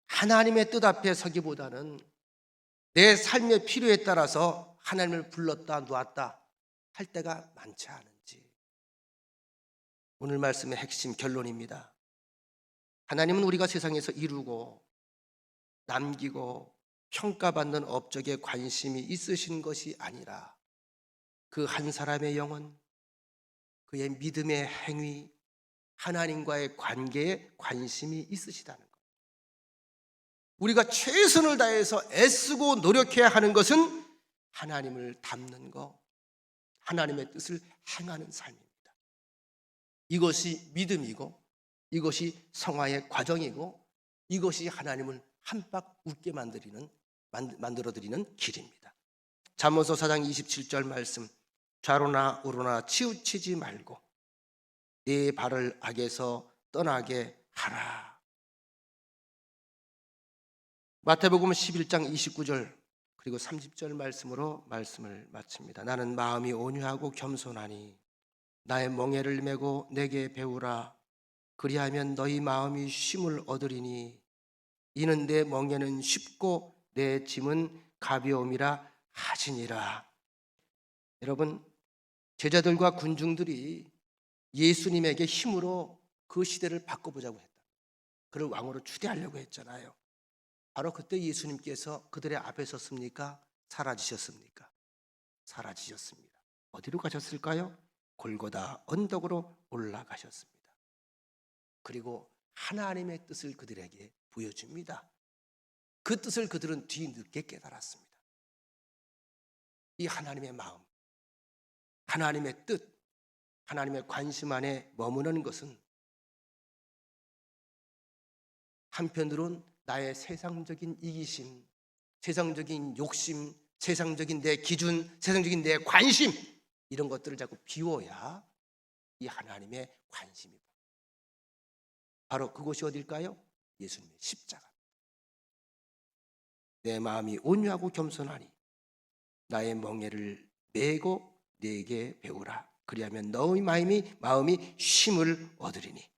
하나님의 뜻 앞에 서기보다는 내 삶의 필요에 따라서 하나님을 불렀다 놓았다 할 때가 많지 않은지. 오늘 말씀의 핵심 결론입니다. 하나님은 우리가 세상에서 이루고 남기고 평가받는 업적에 관심이 있으신 것이 아니라 그 한 사람의 영혼, 그의 믿음의 행위, 하나님과의 관계에 관심이 있으시다는 것. 우리가 최선을 다해서 애쓰고 노력해야 하는 것은 하나님을 닮는 것, 하나님의 뜻을 행하는 삶입니다. 이것이 믿음이고, 이것이 성화의 과정이고, 이것이 하나님을 한박 웃게 만들어드리는 길입니다. 잠언서 4장 27절 말씀, 좌로나 우로나 치우치지 말고 네 발을 악에서 떠나게 하라. 마태복음 11장 29절 그리고 30절 말씀으로 말씀을 마칩니다. 나는 마음이 온유하고 겸손하니 나의 멍에를 메고 내게 배우라. 그리하면 너희 마음이 쉼을 얻으리니 이는 내 멍에는 쉽고 내 짐은 가벼움이라 하시니라. 여러분, 제자들과 군중들이 예수님에게 힘으로 그 시대를 바꿔보자고 했다. 그를 왕으로 추대하려고 했잖아요. 바로 그때 예수님께서 그들의 앞에 섰습니까? 사라지셨습니까? 사라지셨습니다. 어디로 가셨을까요? 골고다 언덕으로 올라가셨습니다. 그리고 하나님의 뜻을 그들에게 보여줍니다. 그 뜻을 그들은 뒤늦게 깨달았습니다. 이 하나님의 마음, 하나님의 뜻, 하나님의 관심 안에 머무는 것은 한편으로는 나의 세상적인 이기심, 세상적인 욕심, 세상적인 내 기준, 세상적인 내 관심, 이런 것들을 자꾸 비워야 이 하나님의 관심이 바로 그곳이 어딜까요? 예수님의 십자가. 내 마음이 온유하고 겸손하니 나의 멍에를 메고 네게 배우라. 그리하면 너의 마음이 쉼을 얻으리니.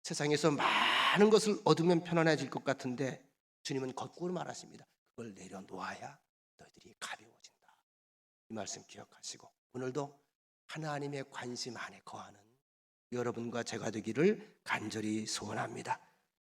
세상에서 많은 것을 얻으면 편안해질 것 같은데 주님은 거꾸로 말하십니다. 그걸 내려놓아야 너희들이 가벼워진다. 이 말씀 기억하시고 오늘도 하나님의 관심 안에 거하는 여러분과 제가 되기를 간절히 소원합니다.